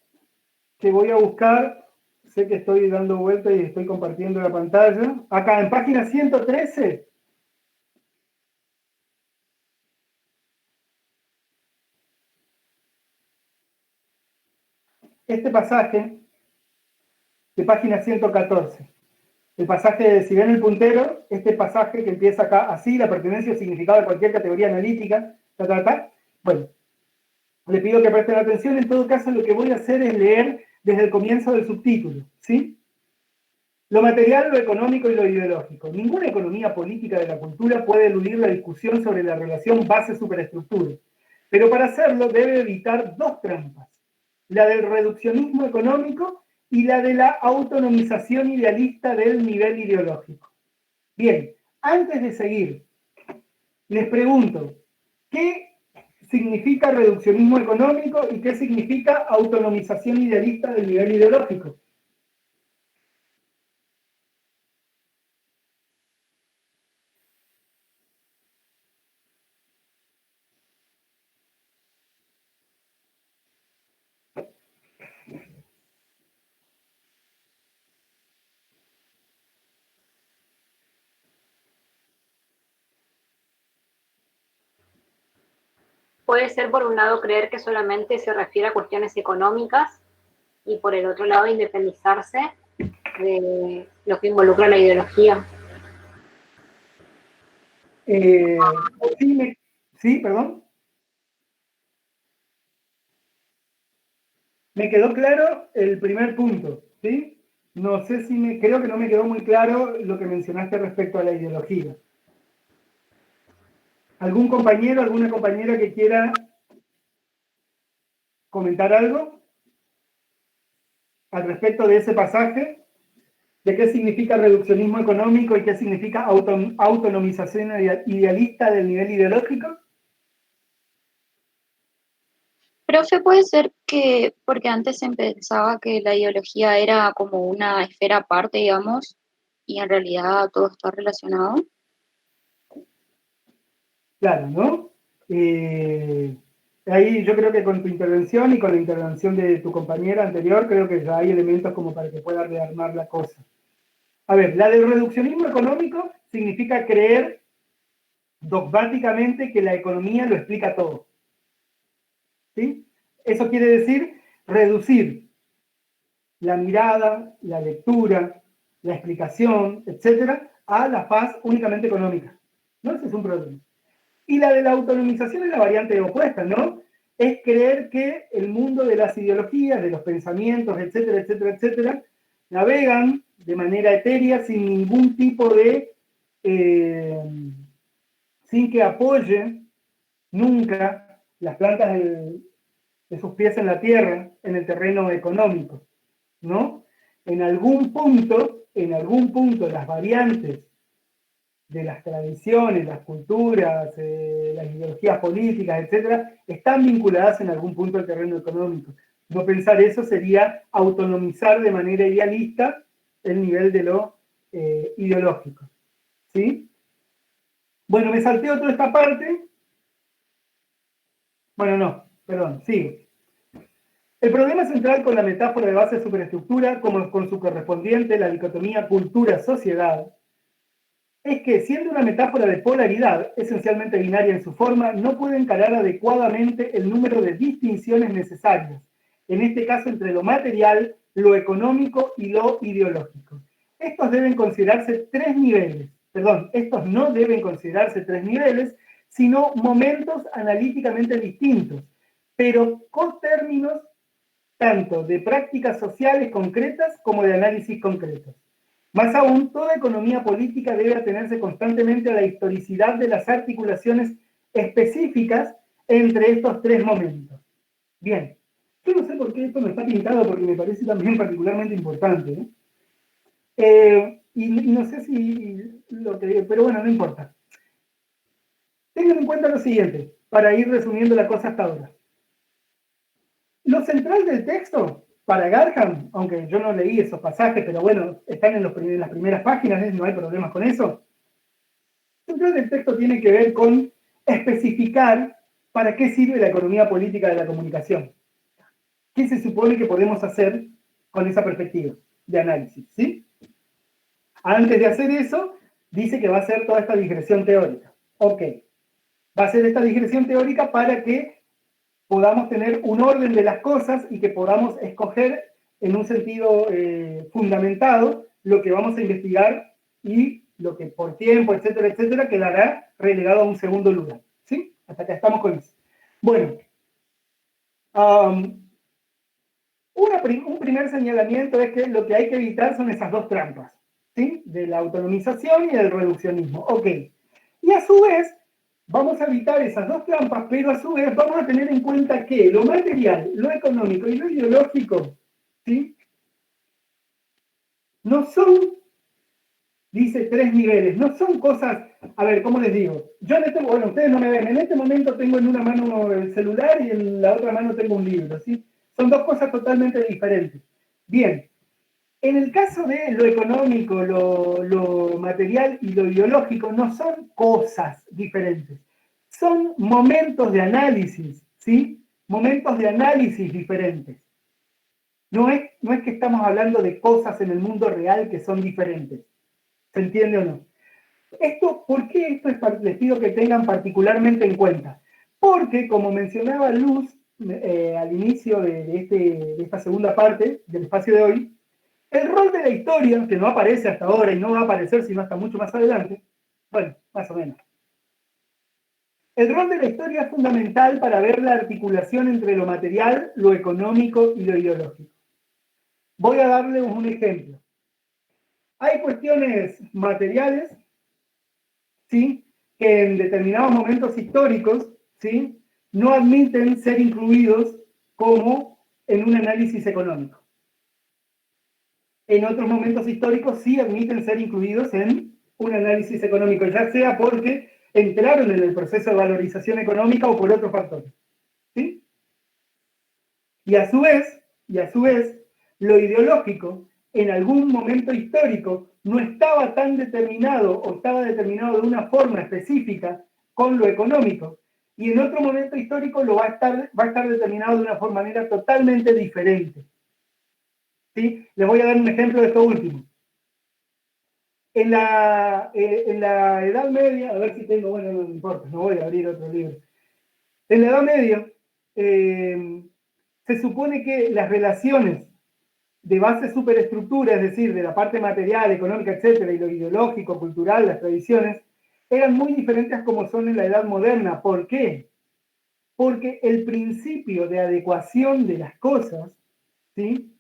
que voy a buscar, sé que estoy dando vuelta y estoy compartiendo la pantalla, acá en página 113, este pasaje de página 114, el pasaje de si ven el puntero, este pasaje que empieza acá así, la pertenencia o significado de cualquier categoría analítica, bueno, le pido que presten atención, en todo caso lo que voy a hacer es leer desde el comienzo del subtítulo, ¿sí? Lo material, lo económico y lo ideológico. Ninguna economía política de la cultura puede eludir la discusión sobre la relación base-superestructura, pero para hacerlo debe evitar dos trampas, la del reduccionismo económico y la de la autonomización idealista del nivel ideológico. Bien, antes de seguir, les pregunto, ¿qué significa reduccionismo económico y qué significa autonomización idealista del nivel ideológico? Puede ser por un lado creer que solamente se refiere a cuestiones económicas y por el otro lado independizarse de lo que involucra la ideología. Sí, perdón. Me quedó claro el primer punto, ¿sí? No sé si creo que no me quedó muy claro lo que mencionaste respecto a la ideología. ¿Algún compañero, alguna compañera que quiera comentar algo al respecto de ese pasaje? ¿De qué significa reduccionismo económico y qué significa autonomización idealista del nivel ideológico? Profe, puede ser que, porque antes se pensaba que la ideología era como una esfera aparte, digamos, y en realidad todo está relacionado. Claro, ¿no? Ahí yo creo que con tu intervención y con la intervención de tu compañera anterior, creo que ya hay elementos como para que pueda rearmar la cosa. A ver, la del reduccionismo económico significa creer dogmáticamente que la economía lo explica todo. ¿Sí? Eso quiere decir reducir la mirada, la lectura, la explicación, etcétera, a la faz únicamente económica. ¿No? Ese es un problema. Y la de la autonomización es la variante opuesta, ¿no? Es creer que el mundo de las ideologías, de los pensamientos, etcétera, etcétera, etcétera, navegan de manera etérea sin ningún tipo de, sin que apoye nunca las plantas de sus pies en la tierra, en el terreno económico, ¿no? En algún punto, las variantes de las tradiciones, las culturas, las ideologías políticas, etcétera, están vinculadas en algún punto al terreno económico. No pensar eso sería autonomizar de manera idealista el nivel de lo ideológico. ¿Sí? Bueno, me salteo toda esta parte. Bueno, no, perdón, sigo. El problema central con la metáfora de base superestructura, como con su correspondiente, la dicotomía cultura-sociedad, es que, siendo una metáfora de polaridad, esencialmente binaria en su forma, no puede encarar adecuadamente el número de distinciones necesarias, en este caso entre lo material, lo económico y lo ideológico. Estos no deben considerarse tres niveles, sino momentos analíticamente distintos, pero con términos tanto de prácticas sociales concretas como de análisis concretos. Más aún, toda economía política debe atenerse constantemente a la historicidad de las articulaciones específicas entre estos tres momentos. Bien, yo no sé por qué esto me está pintado, porque me parece también particularmente importante, y no sé si lo que digo, pero bueno, no importa. Tengan en cuenta lo siguiente, para ir resumiendo la cosa hasta ahora. Lo central del texto para Garham, aunque yo no leí esos pasajes, pero bueno, están en las primeras páginas, no hay problemas con eso. El central del texto tiene que ver con especificar para qué sirve la economía política de la comunicación. ¿Qué se supone que podemos hacer con esa perspectiva de análisis? ¿Sí? Antes de hacer eso, dice que va a hacer toda esta digresión teórica. Ok. Va a hacer esta digresión teórica para que podamos tener un orden de las cosas y que podamos escoger en un sentido fundamentado lo que vamos a investigar y lo que por tiempo, etcétera, etcétera, quedará relegado a un segundo lugar. ¿Sí? Hasta acá estamos con eso. Bueno, un primer señalamiento es que lo que hay que evitar son esas dos trampas, ¿sí? De la autonomización y del reduccionismo. Ok. Y a su vez, vamos a evitar esas dos trampas, pero a su vez vamos a tener en cuenta que lo material, lo económico y lo ideológico, ¿sí? No son dice 3 niveles. No son cosas, a ver, ¿cómo les digo? Yo en este, bueno, ustedes no me ven, en este momento tengo en una mano el celular y en la otra mano tengo un libro, ¿sí? Son dos cosas totalmente diferentes. Bien, en el caso de lo económico, lo material y lo ideológico, no son cosas diferentes. Son momentos de análisis, ¿sí? Momentos de análisis diferentes. No es que estamos hablando de cosas en el mundo real que son diferentes. ¿Se entiende o no? ¿Por qué esto les pido que tengan particularmente en cuenta? Porque, como mencionaba Luz al inicio de esta segunda parte del espacio de hoy, el rol de la historia, que no aparece hasta ahora y no va a aparecer sino hasta mucho más adelante, bueno, más o menos. El rol de la historia es fundamental para ver la articulación entre lo material, lo económico y lo ideológico. Voy a darles un ejemplo. Hay cuestiones materiales, ¿sí?, que en determinados momentos históricos, ¿sí?, no admiten ser incluidos como en un análisis económico. En otros momentos históricos sí admiten ser incluidos en un análisis económico, ya sea porque entraron en el proceso de valorización económica o por otros factores. ¿Sí? Y a su vez, lo ideológico en algún momento histórico no estaba tan determinado o estaba determinado de una forma específica con lo económico, y en otro momento histórico va a estar determinado de una manera totalmente diferente. ¿Sí? Les voy a dar un ejemplo de esto último. En la Edad Media, a ver si tengo, bueno, no importa, no voy a abrir otro libro. En la Edad Media, se supone que las relaciones de base superestructura, es decir, de la parte material, económica, etcétera, y lo ideológico, cultural, las tradiciones, eran muy diferentes como son en la Edad Moderna. ¿Por qué? Porque el principio de adecuación de las cosas, ¿sí?,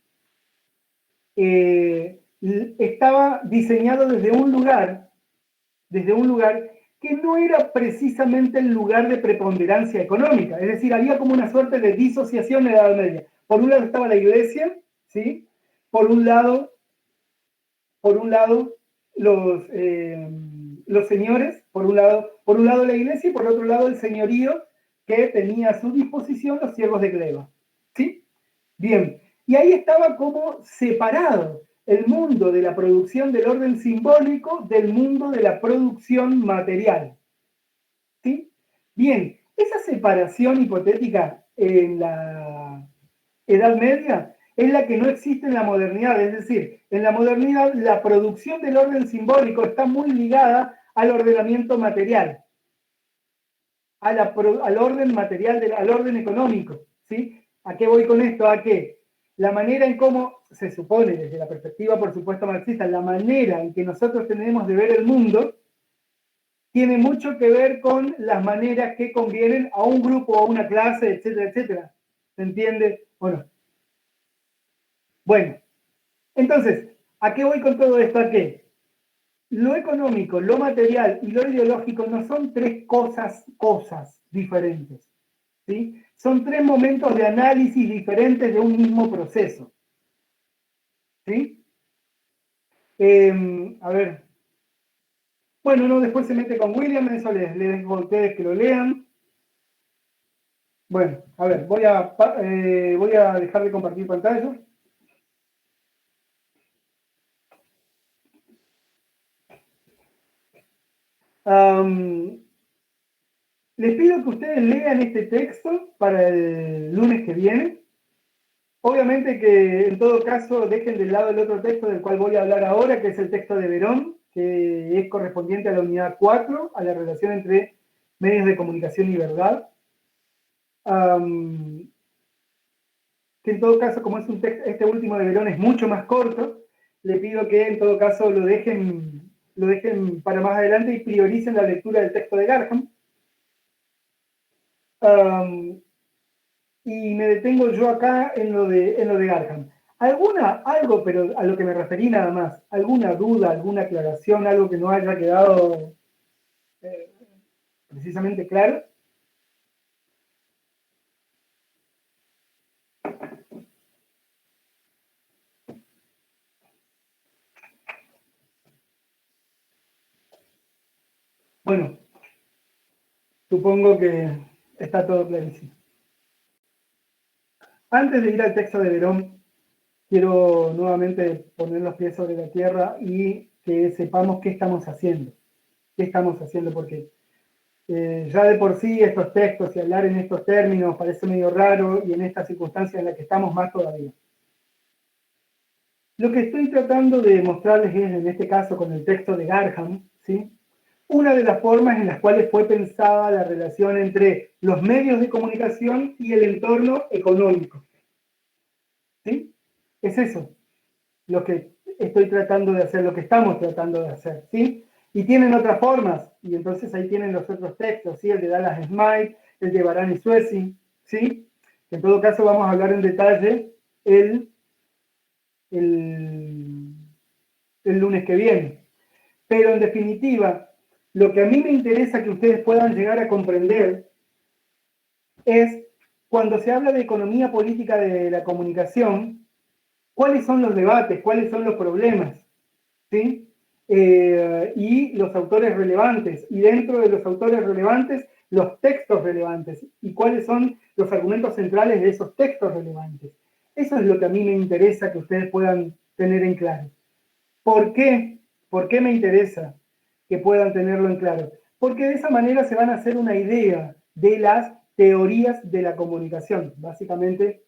estaba diseñado desde un lugar que no era precisamente el lugar de preponderancia económica. Es decir, había como una suerte de disociación en la Edad Media. Por un lado estaba la iglesia, ¿sí? Por un lado los señores, por un lado la iglesia y por otro lado el señorío que tenía a su disposición los siervos de gleba. ¿Sí? Bien, y ahí estaba como separado el mundo de la producción del orden simbólico del mundo de la producción material. ¿Sí? Bien, esa separación hipotética en la Edad Media es la que no existe en la modernidad. Es decir, en la modernidad la producción del orden simbólico está muy ligada al ordenamiento material, al orden material, al orden económico. ¿Sí? ¿A qué voy con esto? A que la manera en cómo se supone, desde la perspectiva, por supuesto, marxista, la manera en que nosotros tenemos de ver el mundo tiene mucho que ver con las maneras que convienen a un grupo, a una clase, etcétera, etcétera. ¿Se entiende? Bueno, entonces, ¿a qué voy con todo esto? ¿A qué? Lo económico, lo material y lo ideológico no son tres cosas diferentes, ¿sí? Son tres momentos de análisis diferentes de un mismo proceso, ¿sí? A ver. Bueno, no, después se mete con William, eso les dejo a ustedes que lo lean. Bueno, a ver, voy a dejar de compartir pantalla. Les pido que ustedes lean este texto para el lunes que viene. Obviamente que en todo caso dejen de lado el otro texto del cual voy a hablar ahora, que es el texto de Verón, que es correspondiente a la unidad 4, a la relación entre medios de comunicación y verdad. Que en todo caso, como es un texto, este último de Verón es mucho más corto, le pido que en todo caso lo dejen para más adelante y prioricen la lectura del texto de Garham. Y me detengo yo acá en lo de Garham. Algo, pero a lo que me referí nada más, alguna duda, alguna aclaración, algo que no haya quedado precisamente claro. Bueno, supongo que está todo clarísimo. Antes de ir al texto de Verón, quiero nuevamente poner los pies sobre la tierra y que sepamos qué estamos haciendo. ¿Qué estamos haciendo? Porque ya de por sí estos textos y hablar en estos términos parece medio raro y en esta circunstancia en la que estamos más todavía. Lo que estoy tratando de mostrarles es, en este caso con el texto de Garham, ¿sí?, una de las formas en las cuales fue pensada la relación entre los medios de comunicación y el entorno económico. ¿Sí? Es eso lo que estoy tratando de hacer, lo que estamos tratando de hacer, ¿sí? Y tienen otras formas, y entonces ahí tienen los otros textos, ¿sí? El de Dallas Smythe, el de Baran y Suesi, ¿sí? En todo caso vamos a hablar en detalle el lunes que viene. Pero en definitiva, lo que a mí me interesa que ustedes puedan llegar a comprender es, cuando se habla de economía política de la comunicación, cuáles son los debates, cuáles son los problemas, ¿sí? Y los autores relevantes, y dentro de los autores relevantes, los textos relevantes, y cuáles son los argumentos centrales de esos textos relevantes. Eso es lo que a mí me interesa que ustedes puedan tener en claro. ¿Por qué? ¿Por qué me interesa que puedan tenerlo en claro? Porque de esa manera se van a hacer una idea de las teorías de la comunicación, básicamente,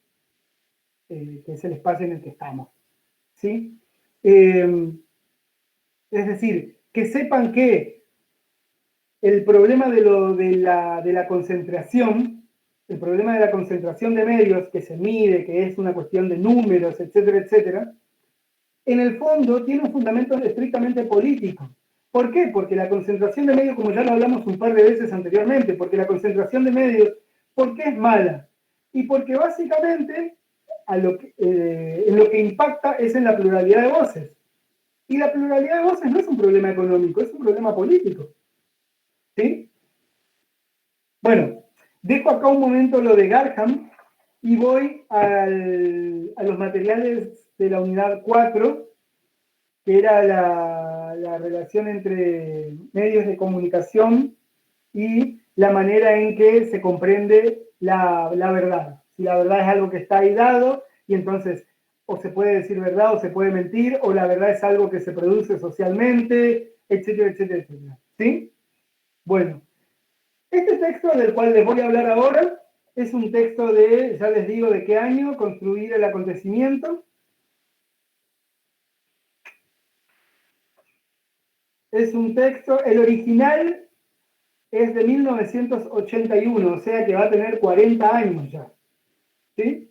que es el espacio en el que estamos, ¿sí? Es decir, que sepan que el problema de la concentración, el problema de la concentración de medios que se mide, que es una cuestión de números, etcétera, etcétera, en el fondo tiene un fundamento estrictamente político. ¿Por qué? Porque la concentración de medios, como ya lo hablamos un par de veces anteriormente, porque la concentración de medios, ¿por qué es mala? Y porque básicamente en lo que impacta es en la pluralidad de voces. Y la pluralidad de voces no es un problema económico, es un problema político. ¿Sí? Bueno, dejo acá un momento lo de Garham y voy a los materiales de la unidad 4, que era la relación entre medios de comunicación y la manera en que se comprende la verdad. Si la verdad es algo que está ahí dado, y entonces o se puede decir verdad o se puede mentir, o la verdad es algo que se produce socialmente, etcétera, etcétera, etcétera. ¿Sí? Bueno, este texto del cual les voy a hablar ahora es un texto de, ya les digo de qué año, Construir el acontecimiento. Es un texto, el original es de 1981, o sea que va a tener 40 años ya. ¿Sí?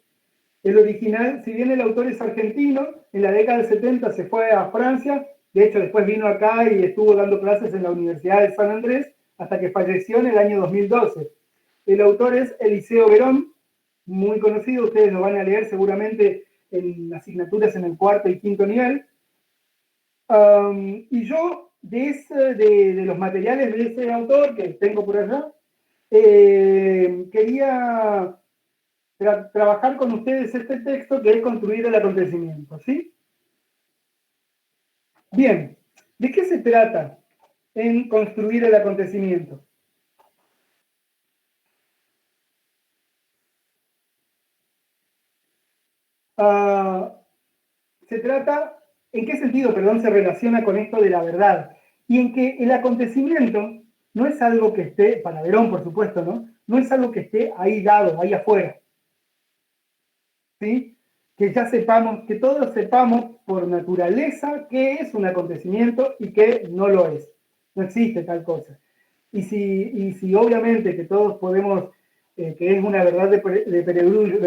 El original, si bien el autor es argentino, en la década del 70 se fue a Francia, de hecho después vino acá y estuvo dando clases en la Universidad de San Andrés, hasta que falleció en el año 2012. El autor es Eliseo Verón, muy conocido, ustedes lo van a leer seguramente en asignaturas en el 4º y 5º nivel. Y yo, de los materiales de ese autor que tengo por allá, quería trabajar con ustedes este texto que es Construir el acontecimiento, ¿sí? Bien, ¿de qué se trata en Construir el acontecimiento? Se trata, ¿en qué sentido, perdón, se relaciona con esto de la verdad? Y en que el acontecimiento no es algo que esté, para Verón por supuesto, ¿no? No es algo que esté ahí dado, ahí afuera. ¿Sí? Que ya sepamos, que todos sepamos por naturaleza qué es un acontecimiento y qué no lo es. No existe tal cosa. Y si obviamente que todos podemos, que es una verdad de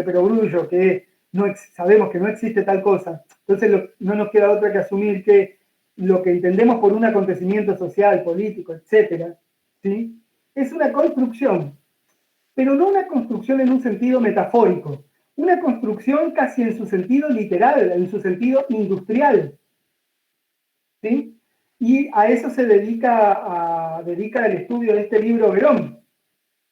perogrullo, que sabemos que no existe tal cosa, entonces no nos queda otra que asumir que lo que entendemos por un acontecimiento social, político, etcétera, ¿sí? Es una construcción, pero no una construcción en un sentido metafórico, una construcción casi en su sentido literal, en su sentido industrial, ¿sí? Y a eso se dedica el estudio de este libro Verón,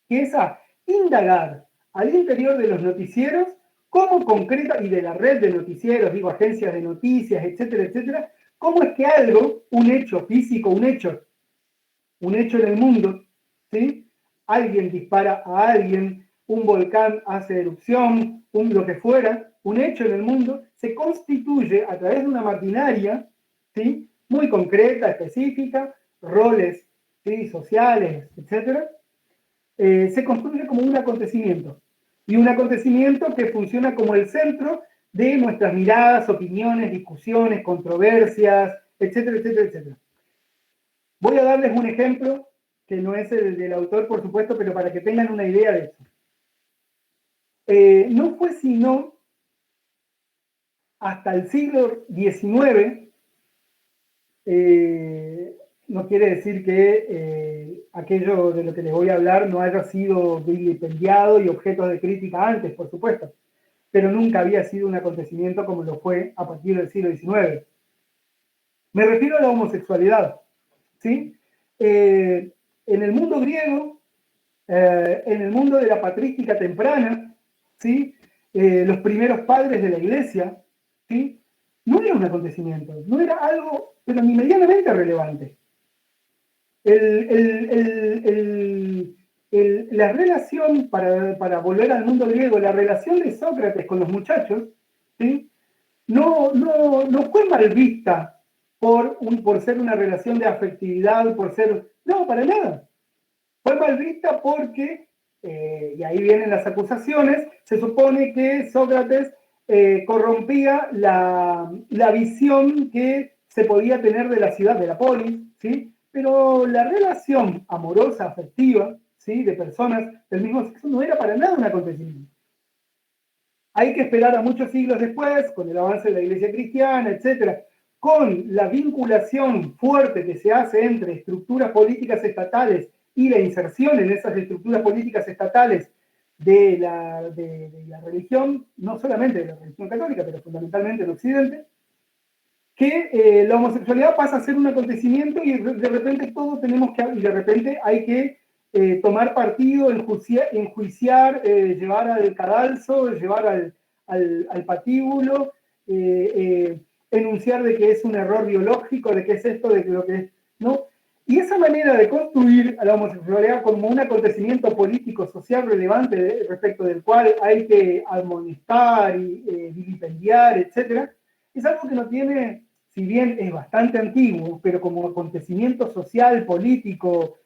que es a indagar al interior de los noticieros cómo concreta, y de la red de noticieros, digo, agencias de noticias, etcétera, etcétera, cómo es que algo, un hecho físico, un hecho un hecho en el mundo, ¿sí? Alguien dispara a alguien, un volcán hace erupción, lo que fuera, un hecho en el mundo, se constituye a través de una maquinaria, ¿sí? Muy concreta, específica, roles, ¿sí? Sociales, etc. Se construye como un acontecimiento. Y un acontecimiento que funciona como el centro de nuestras miradas, opiniones, discusiones, controversias, etcétera, etcétera, etcétera. Voy a darles un ejemplo que no es el del autor, por supuesto, pero para que tengan una idea de eso. No fue sino hasta el siglo XIX, no quiere decir que aquello de lo que les voy a hablar no haya sido vilipendiado y objeto de crítica antes, por supuesto, pero nunca había sido un acontecimiento como lo fue a partir del siglo XIX. Me refiero a la homosexualidad, ¿sí? En el mundo griego, en el mundo de la patrística temprana, ¿sí? Los primeros padres de la iglesia, ¿sí? No era un acontecimiento, no era algo, pero ni medianamente relevante. La relación, para volver al mundo griego, la relación de Sócrates con los muchachos, ¿sí? no fue mal vista por ser una relación de afectividad, no, para nada. Fue mal vista porque, y ahí vienen las acusaciones, se supone que Sócrates corrompía la visión que se podía tener de la ciudad, de la polis, ¿sí? Pero la relación amorosa, afectiva, ¿sí? De personas del mismo sexo no era para nada un acontecimiento. Hay que esperar a muchos siglos después, con el avance de la Iglesia cristiana, etcétera, con la vinculación fuerte que se hace entre estructuras políticas estatales y la inserción en esas estructuras políticas estatales de la religión, no solamente de la religión católica, pero fundamentalmente en Occidente, que la homosexualidad pasa a ser un acontecimiento y de repente todos tenemos que, y de repente hay que tomar partido, enjuiciar, llevar al cadalso, llevar al patíbulo, enunciar de que es un error biológico, de que es esto, de que lo que es, ¿no? Y esa manera de construir a la homosexualidad como un acontecimiento político, social relevante respecto del cual hay que amonestar y vilipendiar, etc., es algo que no tiene, si bien es bastante antiguo, pero como acontecimiento social, político,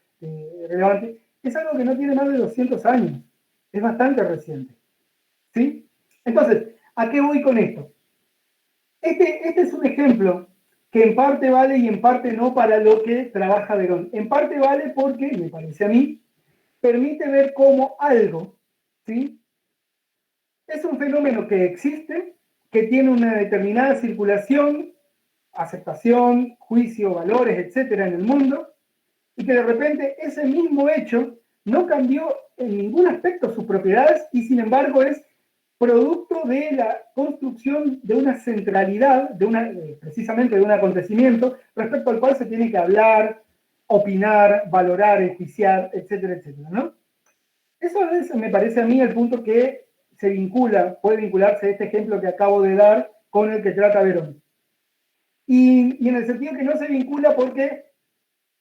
relevante, es algo que no tiene más de 200 años. Es bastante reciente. ¿Sí? Entonces, ¿a qué voy con esto? Este es un ejemplo que en parte vale y en parte no para lo que trabaja Verón. En parte vale porque, me parece a mí, permite ver cómo algo, ¿sí? Es un fenómeno que existe, que tiene una determinada circulación, aceptación, juicio, valores, etcétera, en el mundo, y que de repente ese mismo hecho no cambió en ningún aspecto sus propiedades y sin embargo es producto de la construcción de una centralidad, precisamente de un acontecimiento respecto al cual se tiene que hablar, opinar, valorar, enjuiciar, etcétera, etcétera, ¿no? Eso me parece a mí el punto que puede vincularse a este ejemplo que acabo de dar con el que trata Verón. Y en el sentido que no se vincula porque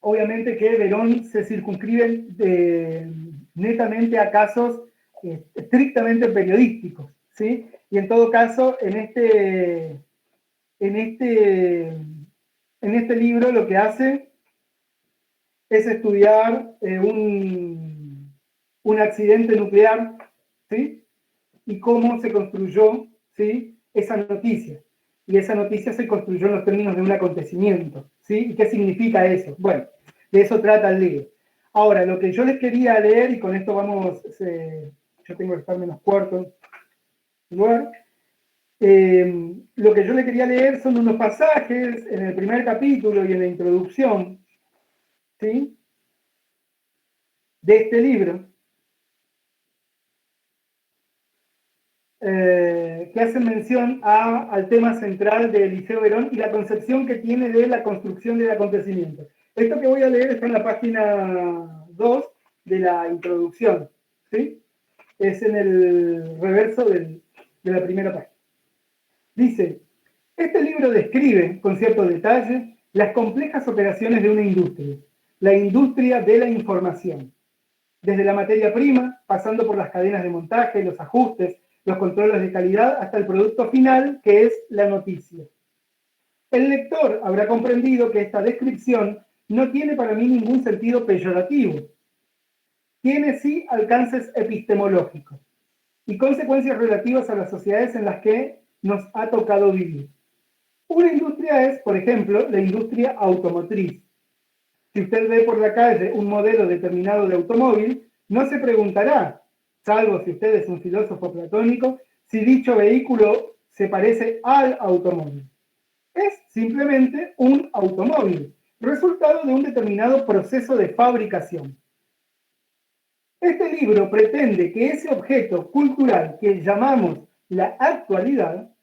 obviamente que Verón se circunscribe netamente a casos estrictamente periodísticos, ¿sí? Y en todo caso, en este libro lo que hace es estudiar un accidente nuclear, ¿sí? Y cómo se construyó, ¿sí? Esa noticia. Y esa noticia se construyó en los términos de un acontecimiento, ¿sí? ¿Y qué significa eso? Bueno, de eso trata el libro. Ahora, lo que yo les quería leer, y con esto vamos, yo tengo que estar menos cuarto lugar, lo que yo les quería leer son unos pasajes en el primer capítulo y en la introducción, ¿sí? De este libro, que hacen mención al tema central de Eliseo Verón y la concepción que tiene de la construcción del acontecimiento. Esto que voy a leer está en la página 2 de la introducción, ¿sí? Es en el reverso de la primera página. Dice, este libro describe, con cierto detalle, las complejas operaciones de una industria, la industria de la información. Desde la materia prima, pasando por las cadenas de montaje, los ajustes, los controles de calidad, hasta el producto final, que es la noticia. El lector habrá comprendido que esta descripción no tiene para mí ningún sentido peyorativo. Tiene sí alcances epistemológicos y consecuencias relativas a las sociedades en las que nos ha tocado vivir. Una industria es, por ejemplo, la industria automotriz. Si usted ve por la calle un modelo determinado de automóvil, no se preguntará, salvo si usted es un filósofo platónico, si dicho vehículo se parece al automóvil. Es simplemente un automóvil, resultado de un determinado proceso de fabricación. Este libro pretende que ese objeto cultural que llamamos la actualidad,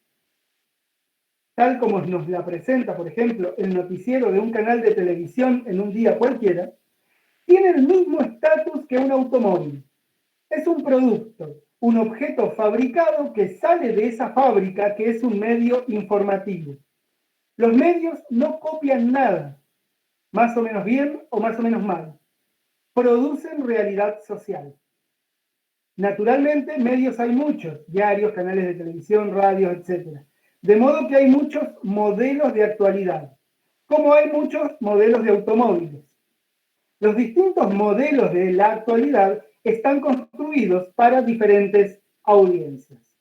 tal como nos la presenta, por ejemplo, el noticiero de un canal de televisión en un día cualquiera, tiene el mismo estatus que un automóvil. Es un producto, un objeto fabricado que sale de esa fábrica que es un medio informativo. Los medios no copian nada, más o menos bien o más o menos mal. Producen realidad social. Naturalmente, medios hay muchos, diarios, canales de televisión, radios, etc. De modo que hay muchos modelos de actualidad, como hay muchos modelos de automóviles. Los distintos modelos de la actualidad están construidos para diferentes audiencias.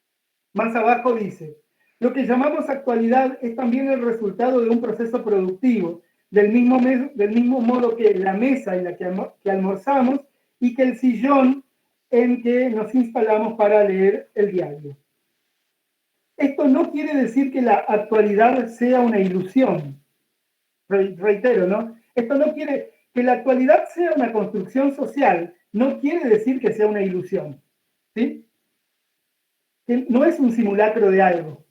Más abajo dice, lo que llamamos actualidad es también el resultado de un proceso productivo, del mismo modo que la mesa en la que almorzamos y que el sillón en que nos instalamos para leer el diario. Esto no quiere decir que la actualidad sea una ilusión. Reitero, ¿no? Esto no quiere que la actualidad sea una construcción social, no quiere decir que sea una ilusión. ¿Sí? Que no es un simulacro de algo.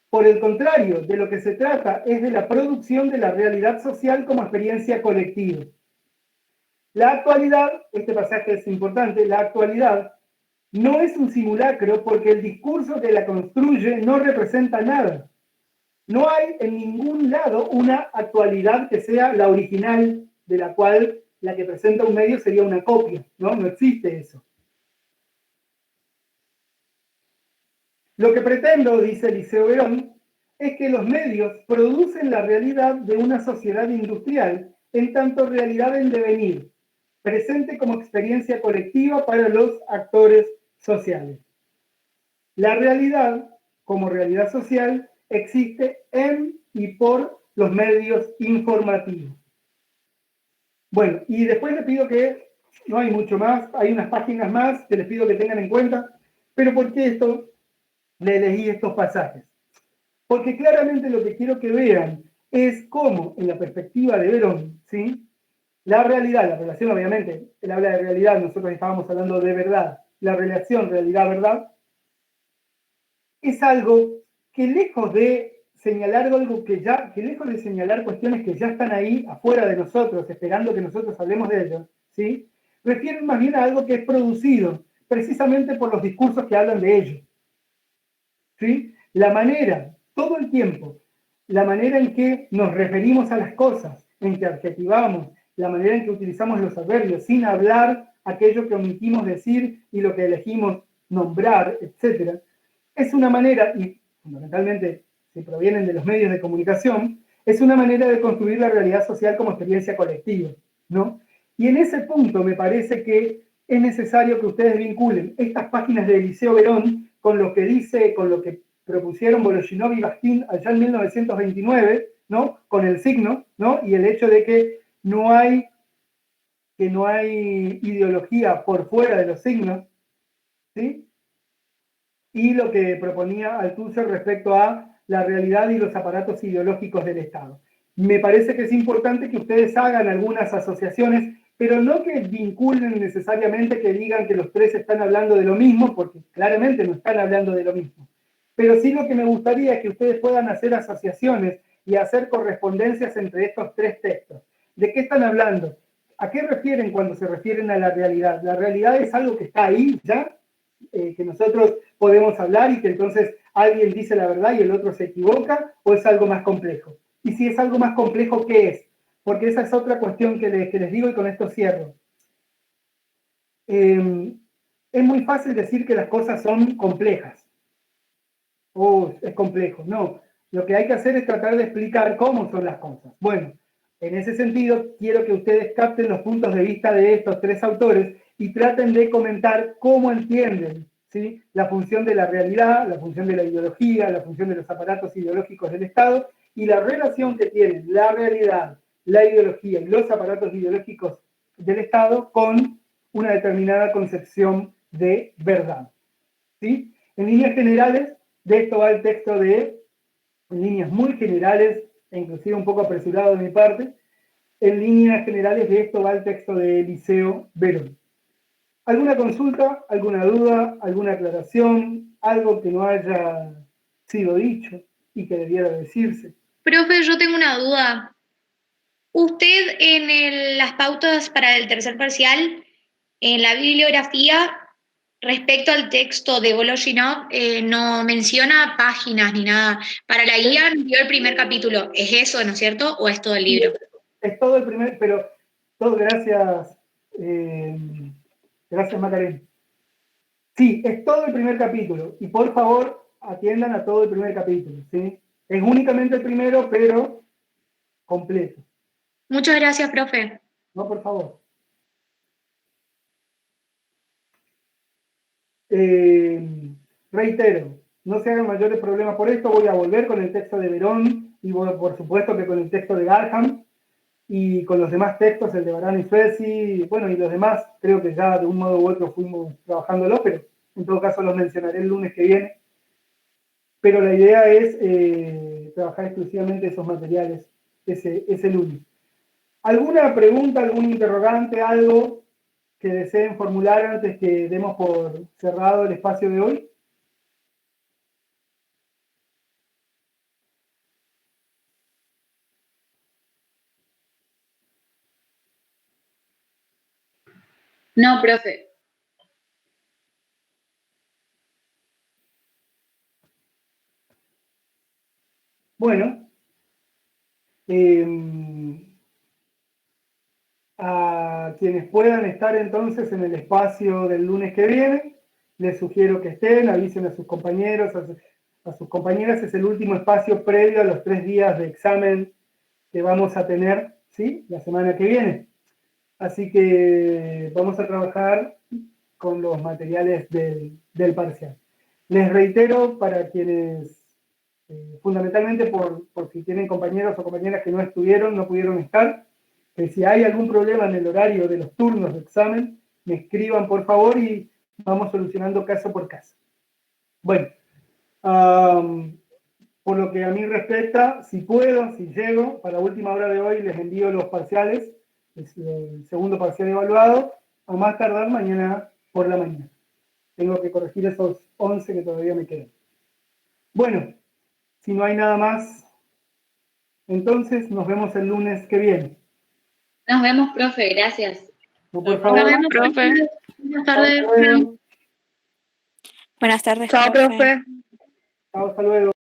Por el contrario, de lo que se trata es de la producción de la realidad social como experiencia colectiva. La actualidad, este pasaje es importante, la actualidad no es un simulacro porque el discurso que la construye no representa nada. No hay en ningún lado una actualidad que sea la original, de la cual la que presenta un medio sería una copia, ¿no? No existe eso. Lo que pretendo, dice Eliseo Verón, es que los medios producen la realidad de una sociedad industrial, en tanto realidad en devenir, presente como experiencia colectiva para los actores sociales. La realidad, como realidad social, existe en y por los medios informativos. Bueno, y después les pido que, no hay mucho más, hay unas páginas más que les pido que tengan en cuenta, pero ¿por qué esto? Le elegí estos pasajes. Porque claramente lo que quiero que vean es cómo, en la perspectiva de Verón, ¿sí? La realidad, la relación, obviamente, él habla de realidad, nosotros estábamos hablando de verdad, la relación realidad-verdad, es algo que lejos de señalar algo que lejos de señalar cuestiones que ya están ahí afuera de nosotros, esperando que nosotros hablemos de ellos, ¿sí? Refieren más bien a algo que es producido, precisamente por los discursos que hablan de ello. ¿Sí? La manera, todo el tiempo, la manera en que nos referimos a las cosas, en que adjetivamos, la manera en que utilizamos los adverbios, sin hablar aquello que omitimos decir y lo que elegimos nombrar, etc., es una manera, y fundamentalmente si provienen de los medios de comunicación, es una manera de construir la realidad social como experiencia colectiva, ¿no? Y en ese punto me parece que es necesario que ustedes vinculen estas páginas de Eliseo Verón con lo que dice, con lo que propusieron Voloshinov y Bakhtin allá en 1929, ¿no? Con el signo, ¿no? Y el hecho de que no hay ideología por fuera de los signos, ¿sí? Y lo que proponía Althusser respecto a la realidad y los aparatos ideológicos del Estado. Me parece que es importante que ustedes hagan algunas asociaciones, pero no que vinculen necesariamente, que digan que los tres están hablando de lo mismo, porque claramente no están hablando de lo mismo. Pero sí lo que me gustaría es que ustedes puedan hacer asociaciones y hacer correspondencias entre estos tres textos. ¿De qué están hablando? ¿A qué refieren cuando se refieren a la realidad? ¿La realidad es algo que está ahí ya? Que nosotros podemos hablar y que entonces alguien dice la verdad y el otro se equivoca, o es algo más complejo. Y si es algo más complejo, ¿qué es? porque esa es otra cuestión que les digo y con esto cierro. Es muy fácil decir que las cosas son complejas. Es complejo. No, lo que hay que hacer es tratar de explicar cómo son las cosas. Bueno, en ese sentido, quiero que ustedes capten los puntos de vista de estos tres autores y traten de comentar cómo entienden, ¿sí?, la función de la realidad, la función de la ideología, la función de los aparatos ideológicos del Estado y la relación que tienen la realidad, la ideología y los aparatos ideológicos del Estado con una determinada concepción de verdad. ¿Sí? En líneas generales, de esto va el texto en líneas muy generales, e inclusive un poco apresurado de mi parte, en líneas generales de esto va el texto de Eliseo Verón. ¿Alguna consulta, alguna duda, alguna aclaración, algo que no haya sido dicho y que debiera decirse? Profe, yo tengo una duda. Usted en las pautas para el tercer parcial, en la bibliografía, respecto al texto de Voloshinov, no menciona páginas ni nada. Para la guía dio el primer capítulo. ¿Es eso, no es cierto? ¿O es todo el libro? Es todo el primer, pero todo gracias, gracias Macarena. Sí, es todo el primer capítulo. Y por favor, atiendan a todo el primer capítulo, ¿sí? Es únicamente el primero, pero completo. Muchas gracias, profe. No, por favor. Reitero, no se hagan mayores problemas por esto, voy a volver con el texto de Verón y por supuesto que con el texto de Garham y con los demás textos, el de Barán y Suezi, bueno, y los demás, creo que ya de un modo u otro fuimos trabajándolo, pero en todo caso los mencionaré el lunes que viene. Pero la idea es trabajar exclusivamente esos materiales ese lunes. ¿Alguna pregunta, algún interrogante, algo que deseen formular antes que demos por cerrado el espacio de hoy? No, profe. Bueno, a quienes puedan estar entonces en el espacio del lunes que viene, les sugiero que estén, avisen a sus compañeros, a sus compañeras, es el último espacio previo a los 3 días de examen que vamos a tener, ¿sí?, la semana que viene. Así que vamos a trabajar con los materiales del parcial. Les reitero, para quienes, fundamentalmente por si tienen compañeros o compañeras que no estuvieron, no pudieron estar, que si hay algún problema en el horario de los turnos de examen, me escriban por favor y vamos solucionando caso por caso. Bueno, por lo que a mí respecta, si puedo, si llego, para última hora de hoy les envío los parciales, el segundo parcial evaluado, a más tardar mañana por la mañana. Tengo que corregir esos 11 que todavía me quedan. Bueno, si no hay nada más, entonces nos vemos el lunes que viene. Nos vemos, profe, gracias. No, por favor. Nos vemos, profe. Buenas tardes. Hasta luego. Buenas tardes, Chao, profe. Chao, hasta luego.